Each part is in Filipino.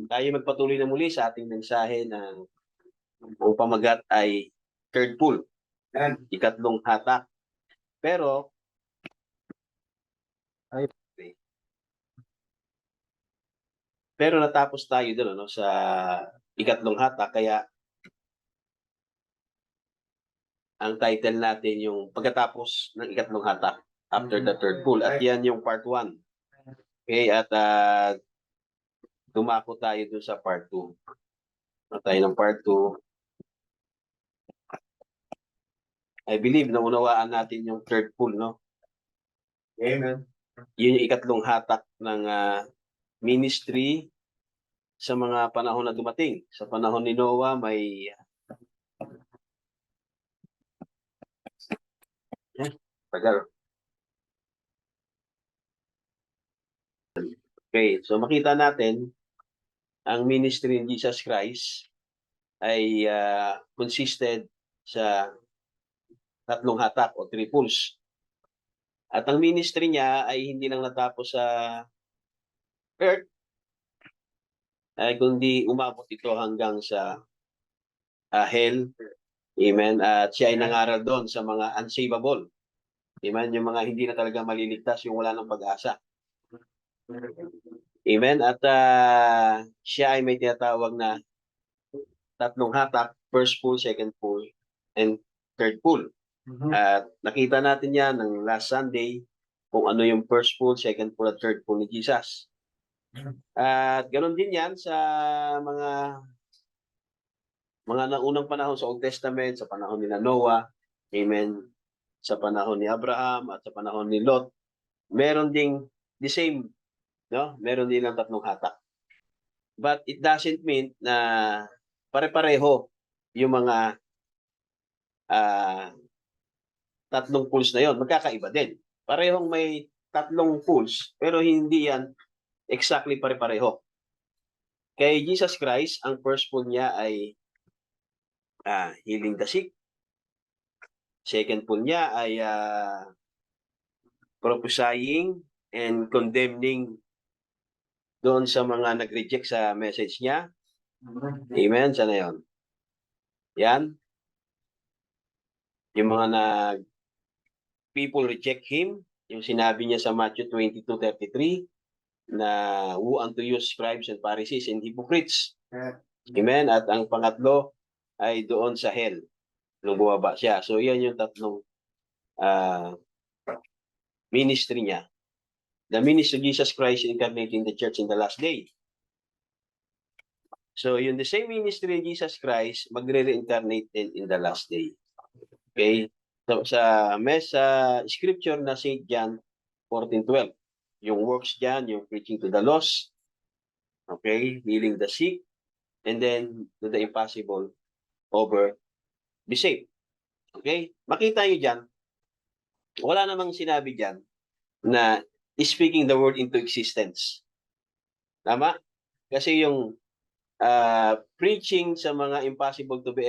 tayo magpatuloy na muli sa ating mensahe na ang pamagat ay third pull, ikatlong hatak. Pero, natapos tayo doon ano, sa ikatlong hatak, kaya ang title natin yung pagkatapos ng ikatlong hatak, after the third pull. At yan yung part 1. Okay, at dumako tayo doon sa part 2. Tayo ng part 2. I believe na unawaan natin yung third pull, no? Amen. Yun yung ikatlong hatak ng ministry sa mga panahon na dumating. Sa panahon ni Noah, may Okay, so makita natin ang ministry ni Jesus Christ ay consisted sa tatlong hatak o three pulls. At ang ministry niya ay hindi lang natapos sa earth, ay kundi umabot ito hanggang sa hell. Amen. At siya ay nangaral doon sa mga unsavable. Amen. Yung mga hindi na talaga maliligtas, yung wala ng pag-asa. Amen. At siya ay may tinatawag na tatlong hatak, first pull, second pull, and third pull. At nakita natin yan ng last Sunday kung ano yung first pull, second pull, at third pull ni Jesus. At ganoon din yan sa mga naunang panahon sa Old Testament, sa panahon ni Noah, amen, sa panahon ni Abraham at sa panahon ni Lot, meron ding the same, no? Meron din ang tatlong hatak. But it doesn't mean na pare-pareho yung mga tatlong pulls na yon, magkakaiba din. Parehong may tatlong pulls, pero hindi yan exactly pare-pareho. Kay Jesus Christ, ang first pull niya ay healing the sick. Second pull niya ay prophesying and condemning doon sa mga nag-reject sa message niya. Amen. Sana yun. Yan. Yung mga people reject him. Yung sinabi niya sa Matthew 22:33 na who unto you scribes and Pharisees and hypocrites. Amen. At ang pangatlo ay doon sa hell nung bumaba siya. So yan yung tatlong ministry niya. The ministry of Jesus Christ incarnating the church in the last day. So yung the same ministry of Jesus Christ magre-reincarnate in the last day. Okay? So sa scripture na St. John 14:12. Yung works dyan, yung preaching to the lost, okay, healing the sick, and then to the impossible over be saved. Okay? Makita nyo dyan, wala namang sinabi dyan na speaking the word into existence. Tama? Kasi yung preaching sa mga impossible to be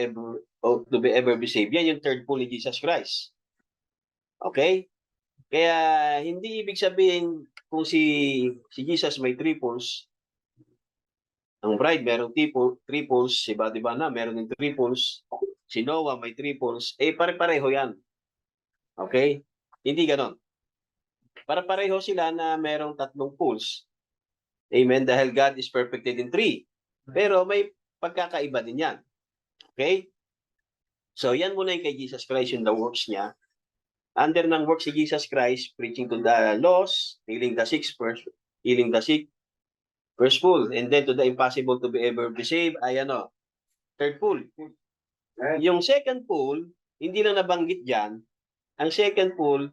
ever be saved, yan yung third pull ni Jesus Christ. Okay? Kaya hindi ibig sabihin kung si Jesus may three pulls, ang bride merong three pulls, si Badibana meron din three pulls, si Noah may three pulls, pare-pareho yan. Okay? Hindi ganon. Para-pareho sila na merong tatlong pulls. Amen? Dahil God is perfected in three. Pero may pagkakaiba din yan. Okay? So yan muna yung kay Jesus Christ, yung the works niya. Under ng works si Jesus Christ, preaching to the lost, healing the sick, first pull. And then to the impossible to be ever be saved, ay third pull. Yung second pull, hindi lang nabanggit dyan. Ang second pull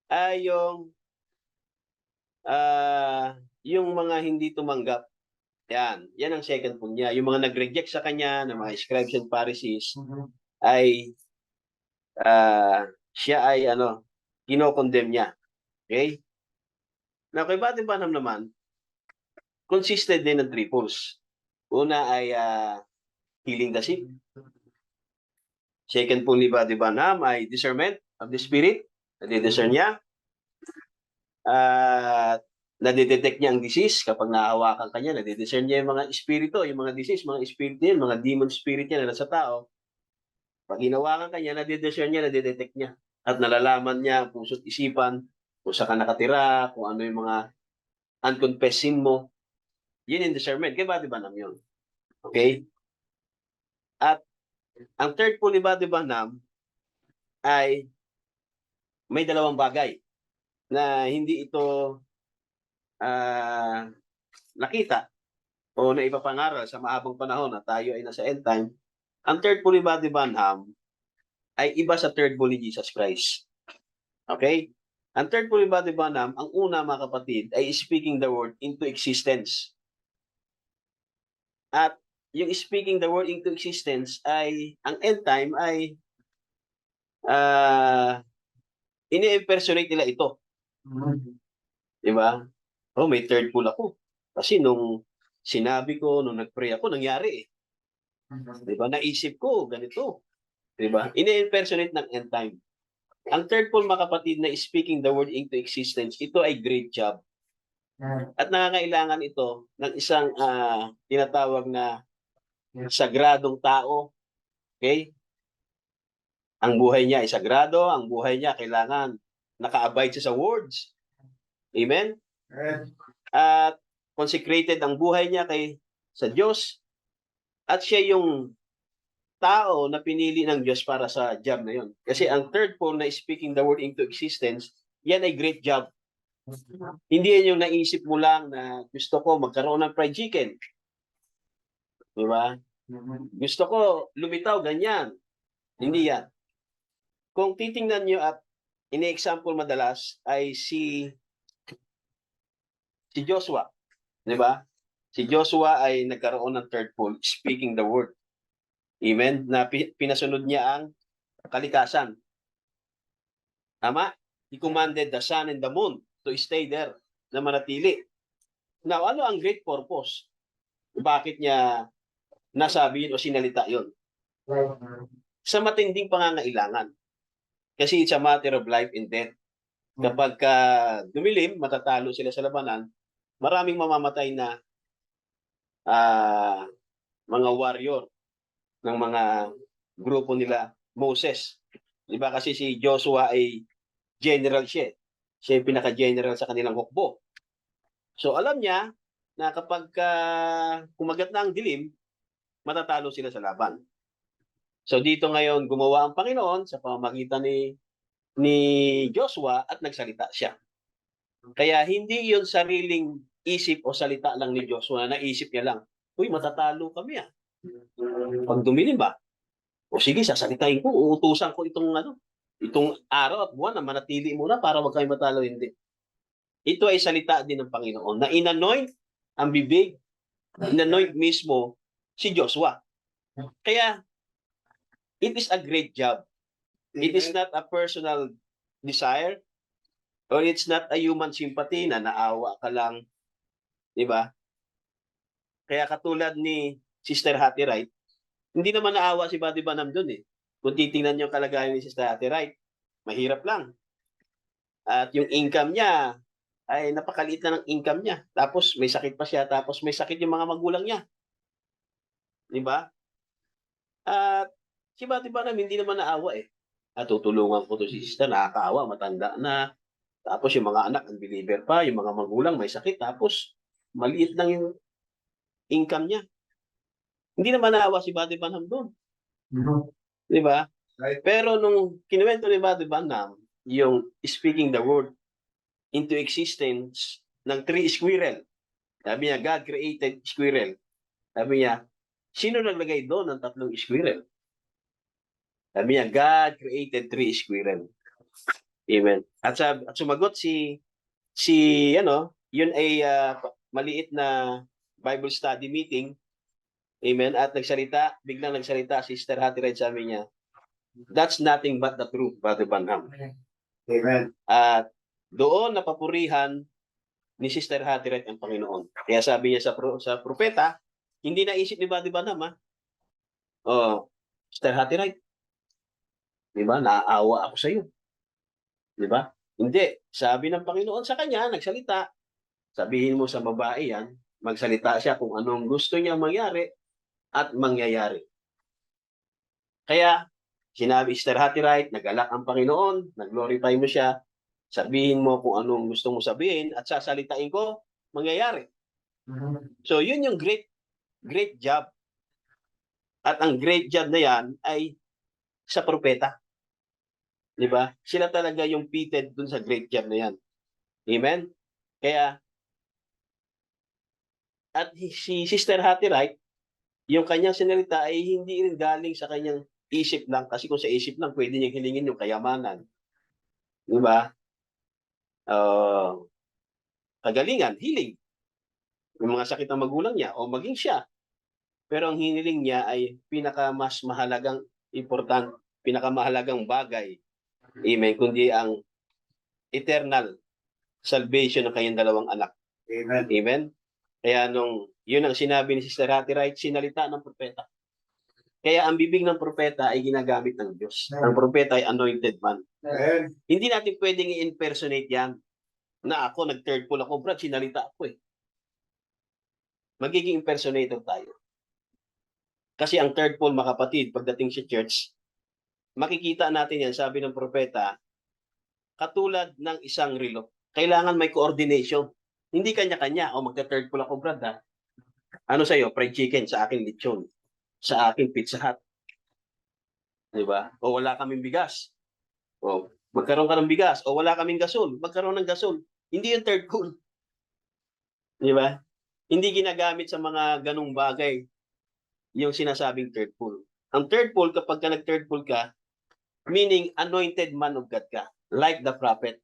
ay yung mga hindi tumanggap. Yan ang second pull niya. Yung mga nag-reject sa kanya, ng mga scribes and Pharisees, ay siya ay kinokondemn niya. Okay? Now, kay Badibana naman, consisted din ng three pulls. Una ay healing the sick. Second pull ni Badibana ay discernment of the spirit. Nadi-discern niya. Nadidetect niya ang disease kapag nahawakan ka niya, nadidiscern niya yung mga espiritu, yung mga disease, mga espiritu yan, mga demon spirit yan na nasa tao. Pag hinawakan ka niya, nadidiscern niya, nadidetect niya. At nalalaman niya ang puso't isipan, kung saan ka nakatira, kung ano yung mga unconfessed sin mo. Yun yung discernment. Kaya Body Banam yun. Okay? At ang third po ni Body Banam ay may dalawang bagay na hindi ito nakita o na ipapangaral sa mahabang panahon na tayo ay nasa end time. Ang third bull ni Body Banham ay iba sa third bull ni Jesus Christ. Okay? Ang third bull ni Body Banham, ang una mga kapatid, ay speaking the word into existence. At yung speaking the word into existence ay, ang end time ay ini-impersonate nila ito. Diba? Oh, may third bull ako. Kasi nung sinabi ko, nung nag-pray ako, nangyari eh. Diba? Naisip ko, ganito. Diba? Ini-impersonate ng end time. Ang third pool, mga kapatid, na speaking the word into existence, ito ay great job. At nangangailangan ito ng isang tinatawag na sagradong tao. Okay? Ang buhay niya ay sagrado, ang buhay niya kailangan naka-abide siya sa words. Amen? At consecrated ang buhay niya sa Diyos. At siya yung tao na pinili ng Diyos para sa job na yon. Kasi ang third pole na speaking the word into existence, yan ay great job. Hindi yan yung naisip mo lang na gusto ko magkaroon ng fried chicken. Di ba? Gusto ko lumitaw, ganyan. Hindi yan. Kung titingnan nyo at ini-example madalas ay si Joshua. Di ba? Si Joshua ay nagkaroon ng third pole, speaking the word. Amen? Na pinasunod niya ang kalikasan. Tama? He commanded the sun and the moon to stay there, na manatili. Now, ano ang great purpose? Bakit niya nasabi yun o sinalita yun? Sa matinding pangangailangan. Kasi it's a matter of life and death. Kapag dumilim, matatalo sila sa labanan, maraming mamamatay na mga warrior ng mga grupo nila Moses. Di ba kasi si Joshua ay general siya. Siya yung pinaka-general sa kanilang hukbo. So alam niya na kapag kumagat na ang dilim, matatalo sila sa laban. So dito ngayon gumawa ang Panginoon sa pamamagitan ni Joshua at nagsalita siya. Kaya hindi yun sariling isip o salita lang ni Joshua, naisip niya lang, uy, matatalo kami Pag dumilim ba? O sige, sasalitain ko, uutusan ko itong araw at buwan na manatili muna para wag kayo matalo, hindi. Ito ay salita din ng Panginoon na inanoint ang bibig, inanoint mismo si Joshua. Kaya, it is a great job. It is not a personal desire or it's not a human sympathy na naawa ka lang. Diba? Kaya katulad ni Sister Hattie Wright, hindi naman naawa si Body Banam doon eh. Kung titingnan niyo kalagayan ni Sister Hattie Wright, mahirap lang. At yung income niya, ay napakaliit na ng income niya. Tapos may sakit pa siya, tapos may sakit yung mga magulang niya. Di ba? At si Body Banam hindi naman naawa eh. At tutulungan ko to si sister, nakakaawa, matanda na. Tapos yung mga anak, unbeliever pa, yung mga magulang may sakit, tapos maliit lang yung income niya. Hindi naman naawa si Body Banam doon. Di ba? Right. Pero nung kinuwento ni Body Banam, yung speaking the word into existence ng 3 squirrel. Sabi niya, God created squirrel. Sabi niya, sino naglagay doon ng 3 squirrel? Sabi niya, God created 3 squirrel. Amen. At sumagot yun ay maliit na Bible study meeting. Amen. At biglang nagsalita, Sister Hattie Wright, sabi niya, that's nothing but the truth, Brother Banham. Amen. At doon napapurihan ni Sister Hattie Wright ang Panginoon. Kaya sabi niya sa propeta, hindi naisip ni Brother Banham, Sister Hattie Wright, di ba, naaawa ako sa iyo. Di ba? Hindi. Sabi ng Panginoon sa kanya, nagsalita, Sabihin mo sa babae yan, magsalita siya kung anong gusto niya mangyari at mangyayari. Kaya, sinabi Sister Hattie Wright, nagalak ang Panginoon, nag-glorify mo siya, sabihin mo kung anong gusto mo sabihin at sasalitain ko, mangyayari. So, yun yung great job. At ang great job na yan ay sa propeta. Di ba? Sila talaga yung fitted dun sa great job na yan. Amen? Kaya, at si Sister Hattie Wright, yung kanyang sinalita ay hindi rin galing sa kanyang isip lang. Kasi kung sa isip lang, pwede niyang hilingin yung kayamanan. Di ba? Kagalingan, healing. Yung mga sakit ng magulang niya o maging siya. Pero ang hiniling niya ay mas mahalagang pinakamahalagang bagay. Amen. Kundi ang eternal salvation ng kanyang dalawang anak. Amen. Amen. Kaya yun ang sinabi ni Sister Hattie Wright, sinalita ng propeta. Kaya ang bibig ng propeta ay ginagamit ng Diyos. Ang propeta ay anointed man. Amen. Hindi natin pwedeng i-impersonate yan. Na ako, nag-third pull ako, Brad, sinalita ako eh. Magiging impersonator tayo. Kasi ang third pull, mga kapatid, pagdating sa church, makikita natin yan, sabi ng propeta, katulad ng isang relo. Kailangan may coordination. Hindi kanya-kanya. O magka-third pull ako, Brad, ha? Ano sa'yo? Fried chicken, sa akin lechon. Sa akin Pizza Hut. Diba? O wala kaming bigas. O magkaroon ka ng bigas. O wala kaming gasol. Magkaroon ng gasol. Hindi yung third pull. Diba? Hindi ginagamit sa mga ganong bagay yung sinasabing third pull. Ang third pull, kapag ka nag-third pull ka, meaning anointed man of God ka. Like the prophet.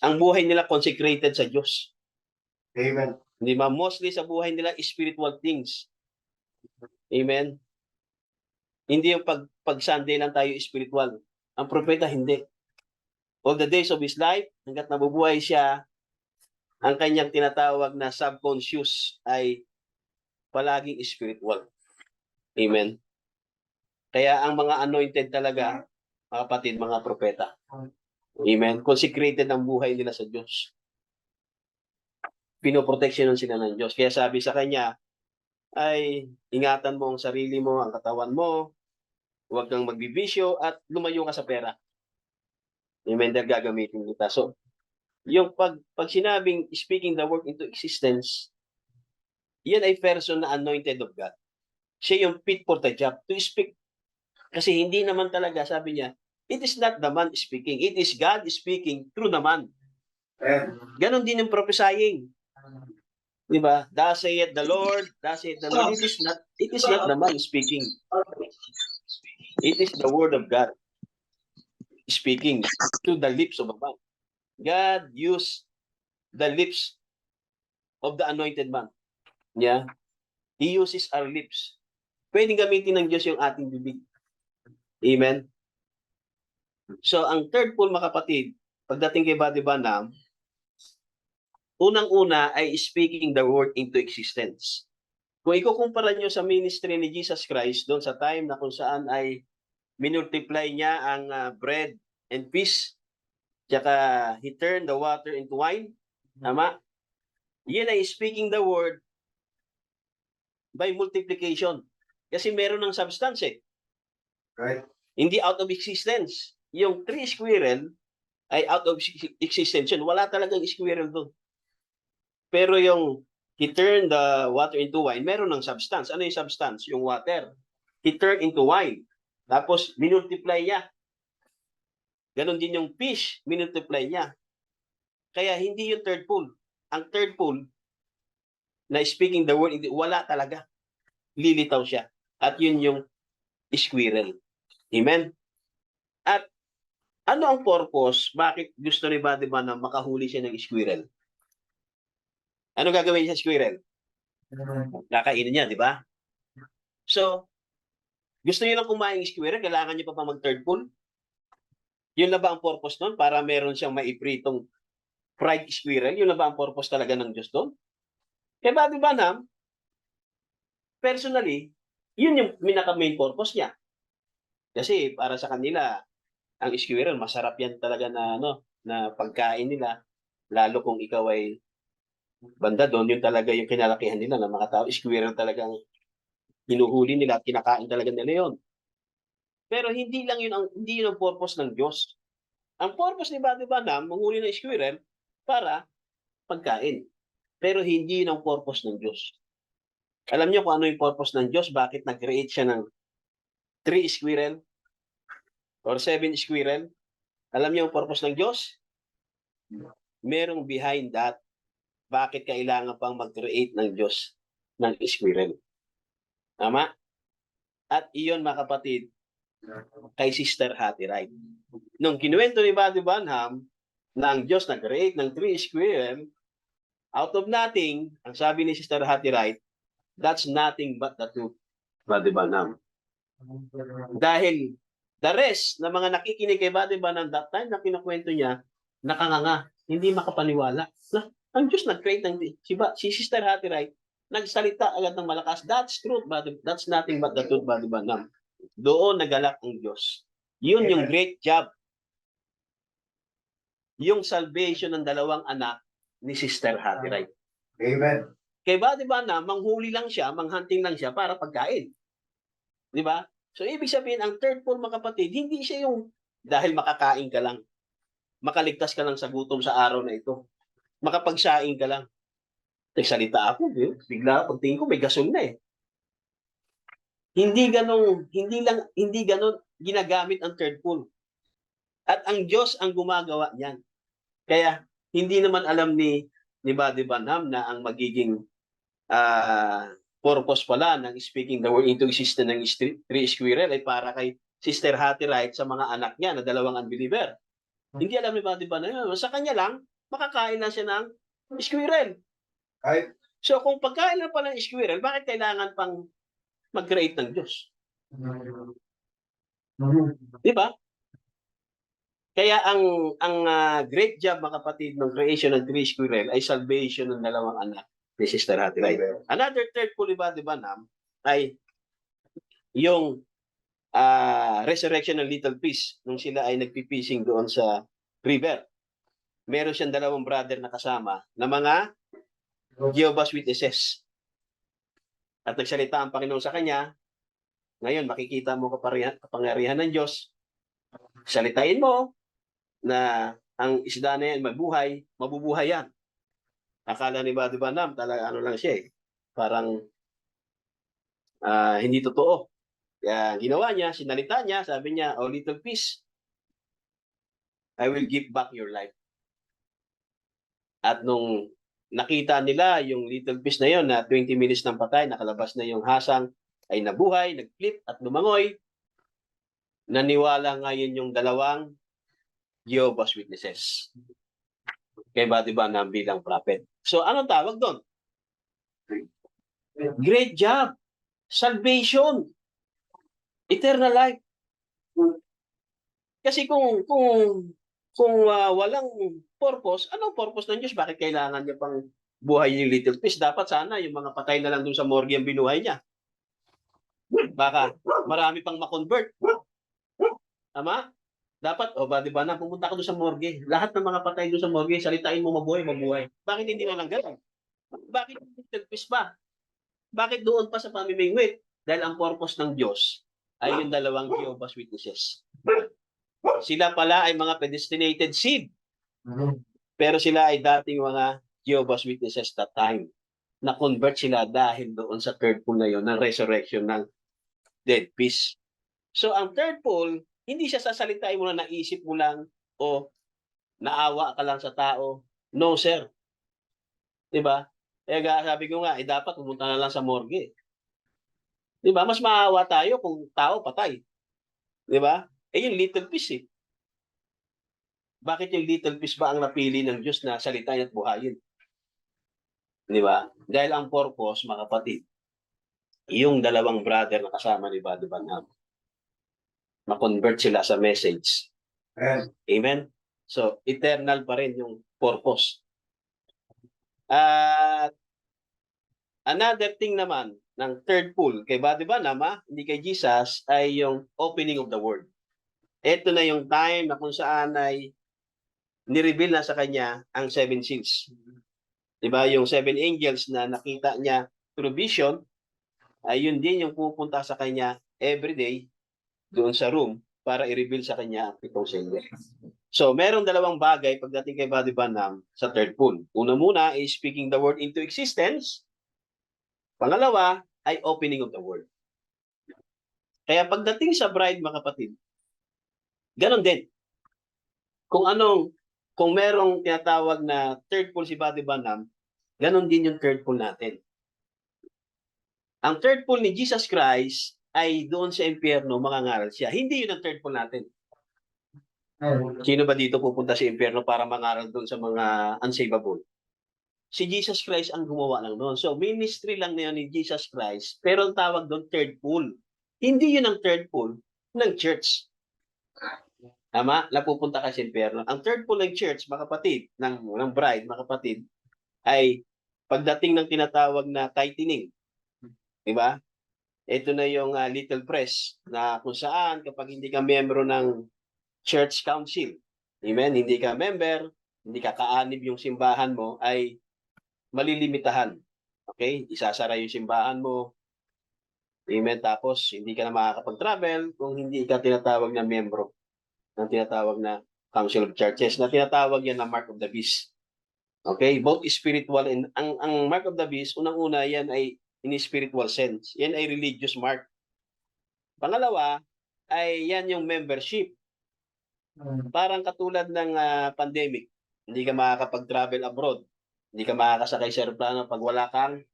Ang buhay nila consecrated sa Diyos. Amen. Di ba? Mostly sa buhay nila, spiritual things. Amen? Hindi yung pag Sunday lang tayo spiritual. Ang propeta, hindi. All the days of his life, hanggat nabubuhay siya, ang kanyang tinatawag na subconscious ay palaging spiritual. Amen? Kaya ang mga anointed talaga, mga kapatid, mga propeta. Amen? Consecrated ang buhay nila sa Diyos. Pinoproteksyonan sila ng Diyos. Kaya sabi sa kanya, ay ingatan mo ang sarili mo, ang katawan mo, huwag kang magbibisyo at lumayo ka sa pera. Amen, dahil gagamitin kita. So, yung pag sinabing speaking the word into existence, yan ay person na anointed of God. Siya yung fit for the job to speak. Kasi hindi naman talaga, sabi niya, it is not the man speaking, it is God speaking through the man. Ganon din yung prophesying. Diba? Thus saith the Lord, thus saith the Lord. It is not the man speaking. It is the word of God speaking to the lips of a man. God used the lips of the anointed man. Yeah? He uses our lips. Pwedeng gamitin ng Diyos yung ating bibig. Amen? So, ang third pull, mga kapatid, pagdating kay Buddy Branham, unang-una ay speaking the word into existence. Kung ikukumpara nyo sa ministry ni Jesus Christ, doon sa time na kung saan ay minultiply niya ang bread and fish, tsaka he turned the water into wine, tama? Yan ay speaking the word by multiplication. Kasi meron ng substance eh. Right. Hindi out of existence. Yung three squirrel ay out of existence. Wala talagang squirrel doon. Pero yung he turned the water into wine, meron ng substance. Ano yung substance? Yung water. He turned into wine. Tapos, minultiply niya. Ganon din yung fish, minultiply niya. Kaya hindi yung third pull. Ang third pull, na speaking the word, wala talaga. Lilitaw siya. At yun yung squirrel. Amen? At ano ang purpose? Bakit gusto ni Buddy Branham na makahuli siya ng squirrel? Ano gagawin sa squirrel? Kakainin niya, di ba? So, gusto niyo lang kumain ng squirrel, kailangan niyo pa mag-third pull? Yun na ba ang purpose nun? Para meron siyang maipritong fried squirrel? Yun na ba ang purpose talaga ng Diyos doon? Kaya Buddy Branham, personally, yun yung main purpose niya. Kasi para sa kanila, ang squirrel, masarap yan talaga na, na pagkain nila, lalo kung ikaw ay Banda doon, yun talaga yung kinalakihan nila ng mga tao. Squirrel talagang hinuhuli nila at kinakain talaga nila yun. Pero hindi yun ang purpose ng Diyos. Ang purpose ni Bati Banam, manghuli ng squirrel para pagkain. Pero hindi yun ang purpose ng Diyos. Alam niyo kung ano yung purpose ng Diyos? Bakit nag-create siya ng 3 squirrel or 7 squirrel? Alam niyo ang purpose ng Diyos? Merong behind that. Bakit kailangan pang mag-create ng Diyos ng squirrel? Tama? At iyon, mga kapatid, kay Sister Hattie Wright. Nung kinuwento ni Buddy Banham na ang Diyos nag-create ng 3 squirrel, out of nothing, ang sabi ni Sister Hattie Wright, that's nothing but the truth, Buddy Banham. Dahil the rest na mga nakikinig kay Buddy Banham that time na kinukwento niya, nakanganga, hindi makapaniwala. Na, ang Diyos nag-create ng si Sister Hattie Wright, nagsalita agad ng malakas, that's truth, that's nothing but the truth, Buddy Banham. Doon nagalak ang Diyos. Yun yung great job. Yung salvation ng 2 anak ni Sister Hattie Wright. Amen. Kaya ba, di ba na, manghuli lang siya, manghunting lang siya para pagkain. Di ba? So, ibig sabihin, ang third pull, mga kapatid, hindi siya yung dahil makakain ka lang, makaligtas ka lang sa gutom sa araw na ito, makapagsaing ka lang. Nagsalita ako, bigla pagtingin ko, may gasol na eh. Hindi ganun ginagamit ang third pull. At ang Diyos ang gumagawa niyan. Kaya, hindi naman alam ni Buddy Banham na ang magiging purpose pala ng speaking the word into existence ng 3 squirrel ay para kay Sister Hattie Wright sa mga anak niya na 2 unbeliever. Hindi alam ni Buddy Banham. Sa kanya lang, makakain na siya ng squirrel. Right. So kung pagkain na pala ng squirrel, bakit kailangan pang mag-create ng Diyos? Di ba? Kaya ang great job, mga kapatid, ng creation ng 3 squirrel ay salvation ng 2 anak ni Sister Hattie Wright. Another third pull, di ba, Nam, ay yung resurrection ng little fish nung sila ay nagpipishing doon sa river. Meron siyang 2 brother na kasama na mga Jehovah's Witnesses. At nagsalita ang Panginoon sa kanya, ngayon makikita mo kapangyarihan ng Diyos. Salitain mo na ang isda na yan mabubuhay yan. Akala ni Buddy Banham, talaga ano lang siya eh. Parang hindi totoo. Kaya ginawa niya, sinalita niya, sabi niya, "Oh little fish, I will give back your life." At nung nakita nila yung little fish na yon na 20 minutes ng patay, nakalabas na yung hasang, ay nabuhay, nag-flip at lumangoy, naniwala ngayon yung 2 Jehovah's Witnesses. Kaya ba diba na bilang prophet? So anong tawag doon? Great job. Salvation. Eternal life. Kasi kung walang purpose, anong purpose ng Diyos? Bakit kailangan niya pang buhay yung little fish? Dapat sana yung mga patay na lang dun sa morgue ang binuhay niya. Baka marami pang ma-convert. Tama? Dapat, di ba na, pumunta ka doon sa morgue. Lahat ng mga patay doon sa morgue, salitain mo mabuhay. Bakit hindi na lang ganun? Bakit little fish ba? Bakit doon pa sa pamimingwit? Dahil ang purpose ng Diyos ay yung 2 Jehovah's Witnesses. Sila pala ay mga predestinated seed. Pero sila ay dating mga Jehovah's Witnesses that time. Na-convert sila dahil doon sa third pull na yon ng resurrection ng dead fish. So ang third pull, hindi siya sasalitain mo na naisip mo lang o naawa ka lang sa tao. No, sir. Diba? Kaya sabi ko nga, dapat pumunta na lang sa morgue. Diba? Mas maawa tayo kung tao patay. Diba? Yung little fish eh. Bakit yung little fish ba ang napili ng Diyos na salitain at buhayin? Diba? Dahil ang purpose, mga kapatid, yung 2 brother na kasama ni Buddy Banham, ma-convert sila sa message. Amen? So, eternal pa rin yung purpose. At another thing naman ng third pull kay Buddy Banham, hindi kay Jesus, ay yung opening of the word. Ito na yung time na kung saan ay nireveal na sa kanya ang 7 seals. Diba? Yung 7 angels na nakita niya through vision, ay yun din yung pupunta sa kanya everyday doon sa room para i-reveal sa kanya ang 7 sello. So, merong dalawang bagay pagdating kay Brother Branham sa third pull. Una muna is speaking the word into existence. Pangalawa ay opening of the word. Kaya pagdating sa bride, mga kapatid, ganon din. Kung merong tinatawag na third pull si Brother Branham, ganon din yung third pull natin. Ang third pull ni Jesus Christ ay doon sa impyerno, mangangaral siya. Hindi yun ang third pull natin. Sino ba dito pupunta sa impyerno para mangaral doon sa mga unsavable? Si Jesus Christ ang gumawa lang noon. So, ministry lang na yun ni Jesus Christ, pero ang tawag doon third pull. Hindi yun ang third pull ng church. Tama? Napupunta ka sa impyerno. Ang third pull ng church, mga kapatid, ng bride, mga kapatid, ay pagdating ng tinatawag na tightening. Diba? Ito na yung little press na kung saan kapag hindi ka membro ng church council, amen, hindi ka member, hindi ka kaanib yung simbahan mo, ay malilimitahan. Okay? Isasara yung simbahan mo. Amen. Tapos, hindi ka na makakapag-travel kung hindi ka tinatawag na membro ng tinatawag na Council of Churches, na tinatawag yan na Mark of the Beast. Okay? Both spiritual and ang Mark of the Beast, unang-una yan ay in spiritual sense. Yan ay religious mark. Pangalawa, ay yan yung membership. Parang katulad ng pandemic. Hindi ka makakapag-travel abroad. Hindi ka makakasakay sa aeroplano pag wala kang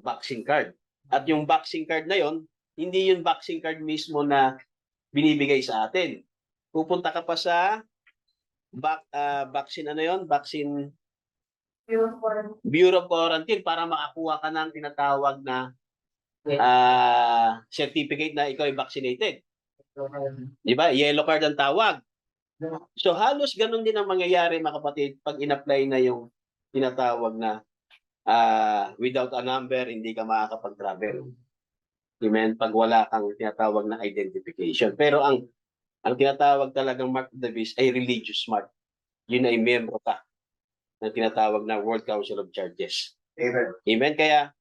vaccine card. At yung vaccine card na yon, hindi yung vaccine card mismo na binibigay sa atin. Pupunta ka pa sa vaccine Vaccine Bureau of Quarantine para makakuha ka ng tinatawag na certificate na ikaw ay vaccinated. Di ba? Yellow card ang tawag. So halos ganun din ang mangyayari, mga kapatid, pag in-apply na yung tinatawag na without a number, hindi ka makakapag-travel. Amen? Pag wala kang tinatawag na identification. Pero ang tinatawag talagang Mark of the Beast ay religious mark. Yun ay membro ka ng tinatawag na World Council of Churches. Amen. Amen? Kaya,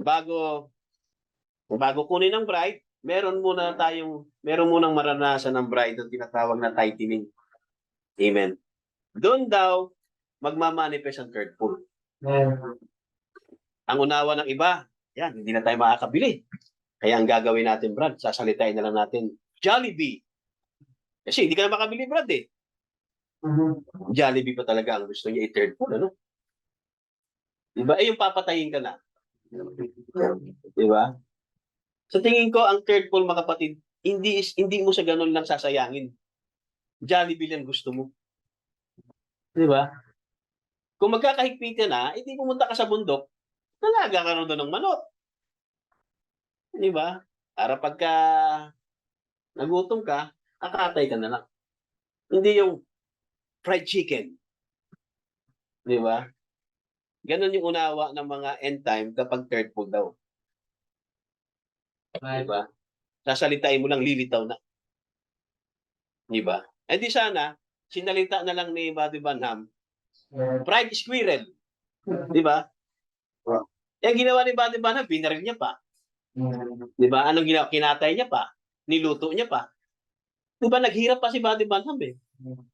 bago kunin ng bride, meron munang maranasan ng bride ng tinatawag na tightening. Amen. Doon daw, magmamanifest ang third pull. Ang unawa ng iba, yan, hindi na tayo makakabili. Kaya ang gagawin natin, Brad, sasalitain na lang natin, Jollibee. Kasi hindi ka na makabili, Brad, eh. Jollibee pa talaga ang gusto niya i-third pull, ano? Diba? Eh, yung papatayin ka na. Diba? Sa tingin ko, ang third pull, mga kapatid, hindi mo sa ganun lang sasayangin. Jollibee lang gusto mo. Diba? Kung magkakahigpit ka na, hindi pumunta ka sa bundok, talaga ka doon ng manok. Diba? Para pagka nagutom ka, kakatay ka na lang. Hindi yung fried chicken. Diba? Ganon yung unawa ng mga end time kapag third pull daw. Diba? Sasalitain mo lang, lilitaw na. Diba? Eh di sana, sinalita na lang ni Brother Branham, fried squirrel. Diba? Yung ginawa ni Brother Branham, binaril niya pa. Diba? Anong ginawa? Kinatay niya pa. Niluto niya pa. Diba? Naghirap pa si Brother Branham, eh.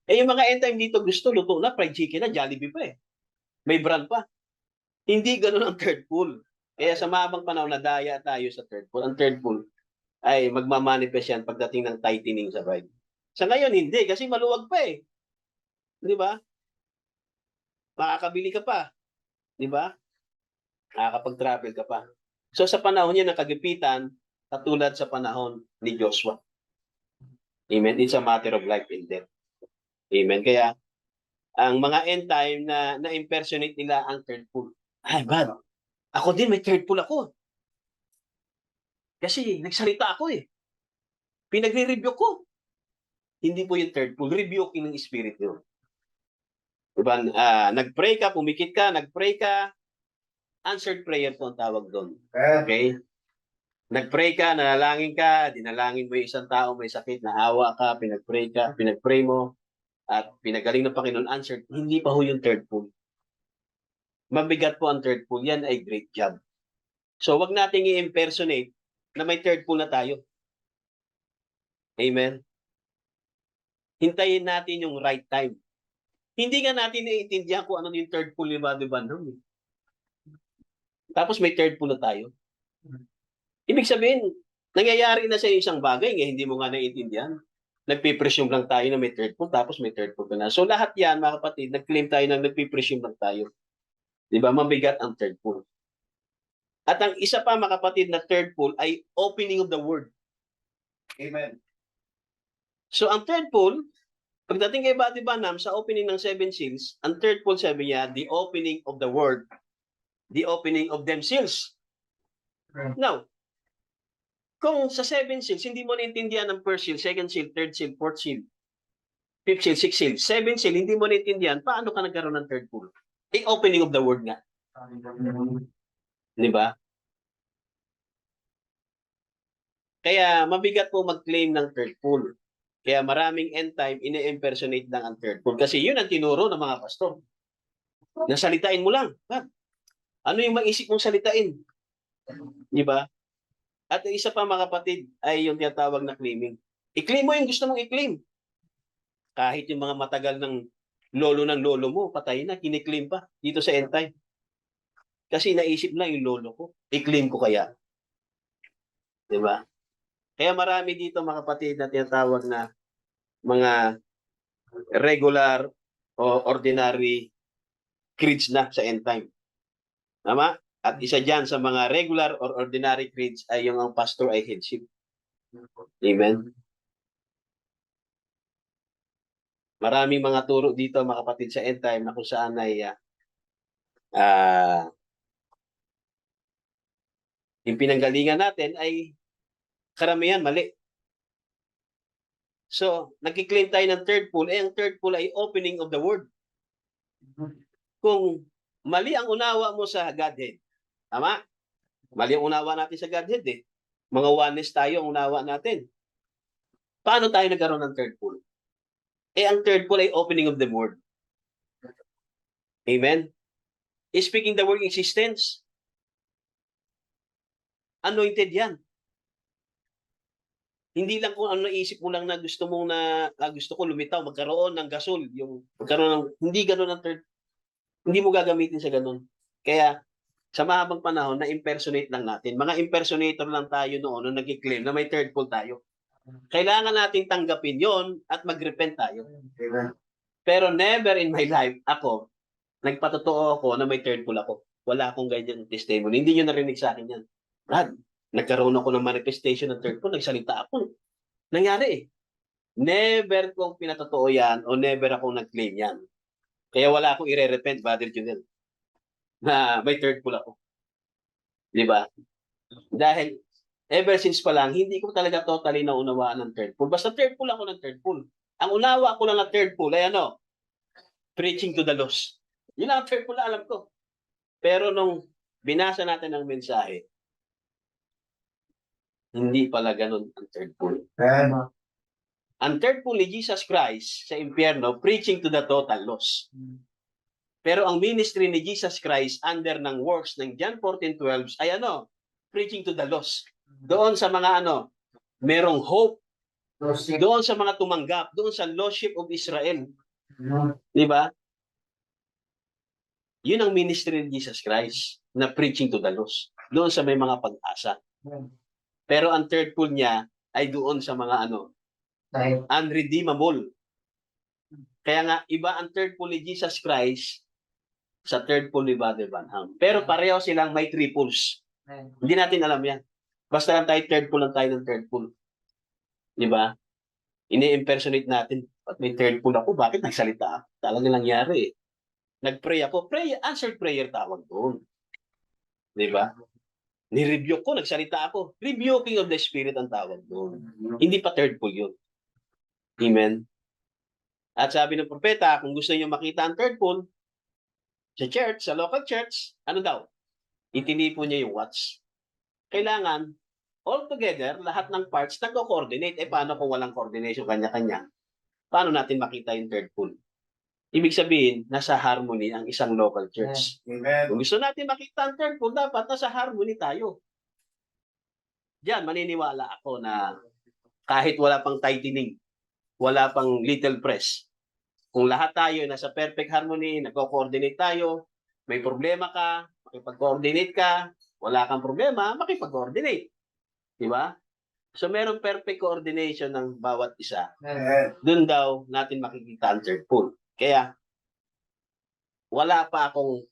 Eh yung mga end time dito gusto, luto na, fried chicken na, Jollibee pa, eh. May brand pa. Hindi ganun ang third pull. Kaya sa mahabang panahon, nadaya tayo sa third pull. Ang third pull ay magmamanifest yan pagdating ng tightening sa bride. Sa ngayon, hindi. Kasi maluwag pa, eh. Di ba? Makakabili ka pa. Di ba? Makakapag-travel ka pa. So sa panahon niya ng kagipitan, katulad sa panahon ni Joshua. Amen. It's a matter of life and death. Amen. Kaya, ang mga end time na na-impersonate nila ang third pull. Ay, bad. Ako din, may third pull ako. Kasi nagsalita ako, eh. Pinagre-review ko. Hindi po yung third pull. Rebuking ng spirit nyo. Diba? Nag-pray ka, pumikit ka, nag-pray ka. Answered prayer po ang tawag doon. Okay? Nag-pray ka, nanalangin ka, dinalangin mo yung isang tao may sakit, naawa ka, pinag-pray mo, at pinagaling ng Panginoon, answered. Hindi pa ho yung third pull. Mabigat po ang third pull. Yan ay great job. So, wag nating i-impersonate na may third pull na tayo. Amen? Hintayin natin yung right time. Hindi nga natin naiintindihan kung ano yung third pull ni Brother Bandong. Tapos may third pull na tayo. Ibig sabihin, nangyayari na sa isang bagay, hindi mo nga naiintindihan. Nagpipresume lang tayo na may third pull, tapos may third pull ka na. So lahat yan, mga kapatid, nag-claim tayo na nagpipresume lang tayo. Di ba? Mabigat ang third pull. At ang isa pa, mga kapatid, na third pull ay opening of the word. Amen. So ang third pull, pagdating kay Brother Branham sa opening ng 7 seals, ang third pull sabi niya, the opening of the word, the opening of them seals. Now, kung sa 7 seals, hindi mo naintindihan ang first seal, second seal, third seal, fourth seal, fifth seal, sixth seal, 7 seal, hindi mo naintindihan, paano ka nagkaroon ng third pull? Eh, opening of the word nga. Di ba? Kaya mabigat po mag-claim ng third pull. Kaya maraming end time, ine-impersonate lang ang third pull. Kasi yun ang tinuro ng mga pastor. Nasalitain mo lang. Ano yung maisip mong salitain? Di ba? At isa pa, mga kapatid, ay yung tinatawag na claiming. I-claim mo yung gusto mong i-claim. Kahit yung mga matagal ng lolo mo, patay na, kiniklaim pa dito sa end time. Kasi naisip lang yung lolo ko. I-claim ko kaya. Di ba? Kaya marami dito, mga kapatid, na tinatawag na mga regular o ordinary creeds na sa end time. Tama? At isa dyan sa mga regular or ordinary creeds ay yung ang pastor ay headship. Amen? Maraming mga turo dito, mga kapatid, sa end time na kung saan ay yung pinanggalingan natin ay karamihan mali. So, nagkiklaim tayo ng third pull, ang third pull ay opening of the word. Kung mali ang unawa mo sa Godhead, tama? Mali ang unawa natin sa Godhead eh. Mga oneness tayo ang unawa natin. Paano tayo nagkaroon ng third pull? Ang third pull ay opening of the word. Amen? Speaking the word existence. Anointed yan. Hindi lang kung ano naisip mo lang na gusto mong gusto ko lumitaw, magkaroon ng gasol, yung magkaroon ng, hindi ganoon ang third. Hindi mo gagamitin sa ganoon. Kaya, sa mahabang panahon, na-impersonate lang natin. Mga impersonator lang tayo noon nung nag-claim na may third pull tayo. Kailangan natin tanggapin yon at mag-repent tayo. Amen. Pero never in my life, ako, nagpatotoo ako na may third pull ako. Wala akong ganyan testimony. Hindi nyo narinig sa akin yan. Brad, nagkaroon ako ng manifestation ng third pull, nagsalita ako. Nangyari eh. Never kong pinatotoo yan o never akong nag-claim yan. Kaya wala akong ire-repent, Brother Junel, na may third pull ako. Di ba? Dahil ever since pa lang, hindi ko talaga totally naunawaan ng third pull. Basta third pull ako ng third pull. Ang unawa ko lang ng third pull ay ano? Preaching to the lost. Yun ang third pull na alam ko. Pero nung binasa natin ang mensahe, hindi pala ganun ang third pull. Amen. Ang third pull ni Jesus Christ sa impyerno, preaching to the total lost. Pero ang ministry ni Jesus Christ under ng works ng John 14:12 ay ano? Preaching to the lost. Doon sa mga merong hope. Doon sa mga tumanggap. Doon sa lordship of Israel. Di ba? Yun ang ministry ni Jesus Christ na preaching to the lost. Doon sa may mga pag-asa. Pero ang third pull niya ay doon sa mga unredeemable. Kaya nga, iba ang third pull ni Jesus Christ sa third pull ni Brother Branham. Pero pareho silang may three pulls. Hindi natin alam yan. Basta lang tayo third pull lang tayo ng third pull. Di ba? Ini-impersonate natin. At may third pull ako, bakit nagsalita? Talagang nangyari eh. Nag-pray ako. Answered prayer tawag doon. Di ba? Ni-rebuke ko, nagsalita ako. Rebuking of the Spirit ang tawag doon. Hindi pa third pull yun. Amen? At sabi ng propeta, kung gusto niyo makita ang third pull, sa church, sa local church, ano daw? Itinipo niya yung watch. Kailangan, all together, lahat ng parts nagko-coordinate. Paano kung walang coordination kanya-kanya? Paano natin makita yung third pull? Ibig sabihin, nasa harmony ang isang local church. Amen. Kung gusto natin makita ang third pole, dapat nasa harmony tayo. Diyan, maniniwala ako na kahit wala pang tightening, wala pang little press, kung lahat tayo nasa perfect harmony, nagko-coordinate tayo, may problema ka, makipag-coordinate ka, wala kang problema, makipag-coordinate. Di ba? So, merong perfect coordination ng bawat isa. Amen. Doon daw natin makikita ang third pole. Kaya, wala pa akong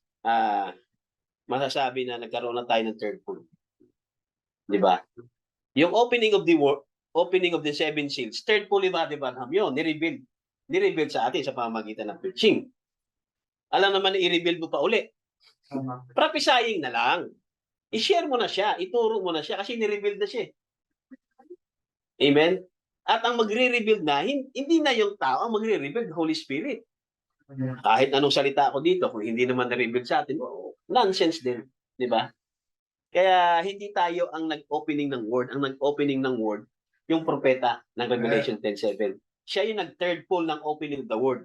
masasabi na nagkaroon na tayo ng third pole. Di ba? Yung opening of the seven seals, third pole ni Brother Branham yun, nireveal sa atin sa pamamagitan ng preaching. Alam naman na i-reveal mo pa uli. Prophesying na lang. I-share mo na siya, ituro mo na siya kasi nireveal na siya. Amen? At ang magre-reveal na, hindi na yung tao ang magre-reveal, the Holy Spirit. Kahit anong salita ako dito, kung hindi naman na-reveal sa atin, nonsense din. Di ba? Kaya hindi tayo ang nag-opening ng word. Ang nag-opening ng word, yung propeta ng Revelation 10:7. Siya yung nag-third pole ng opening of the word.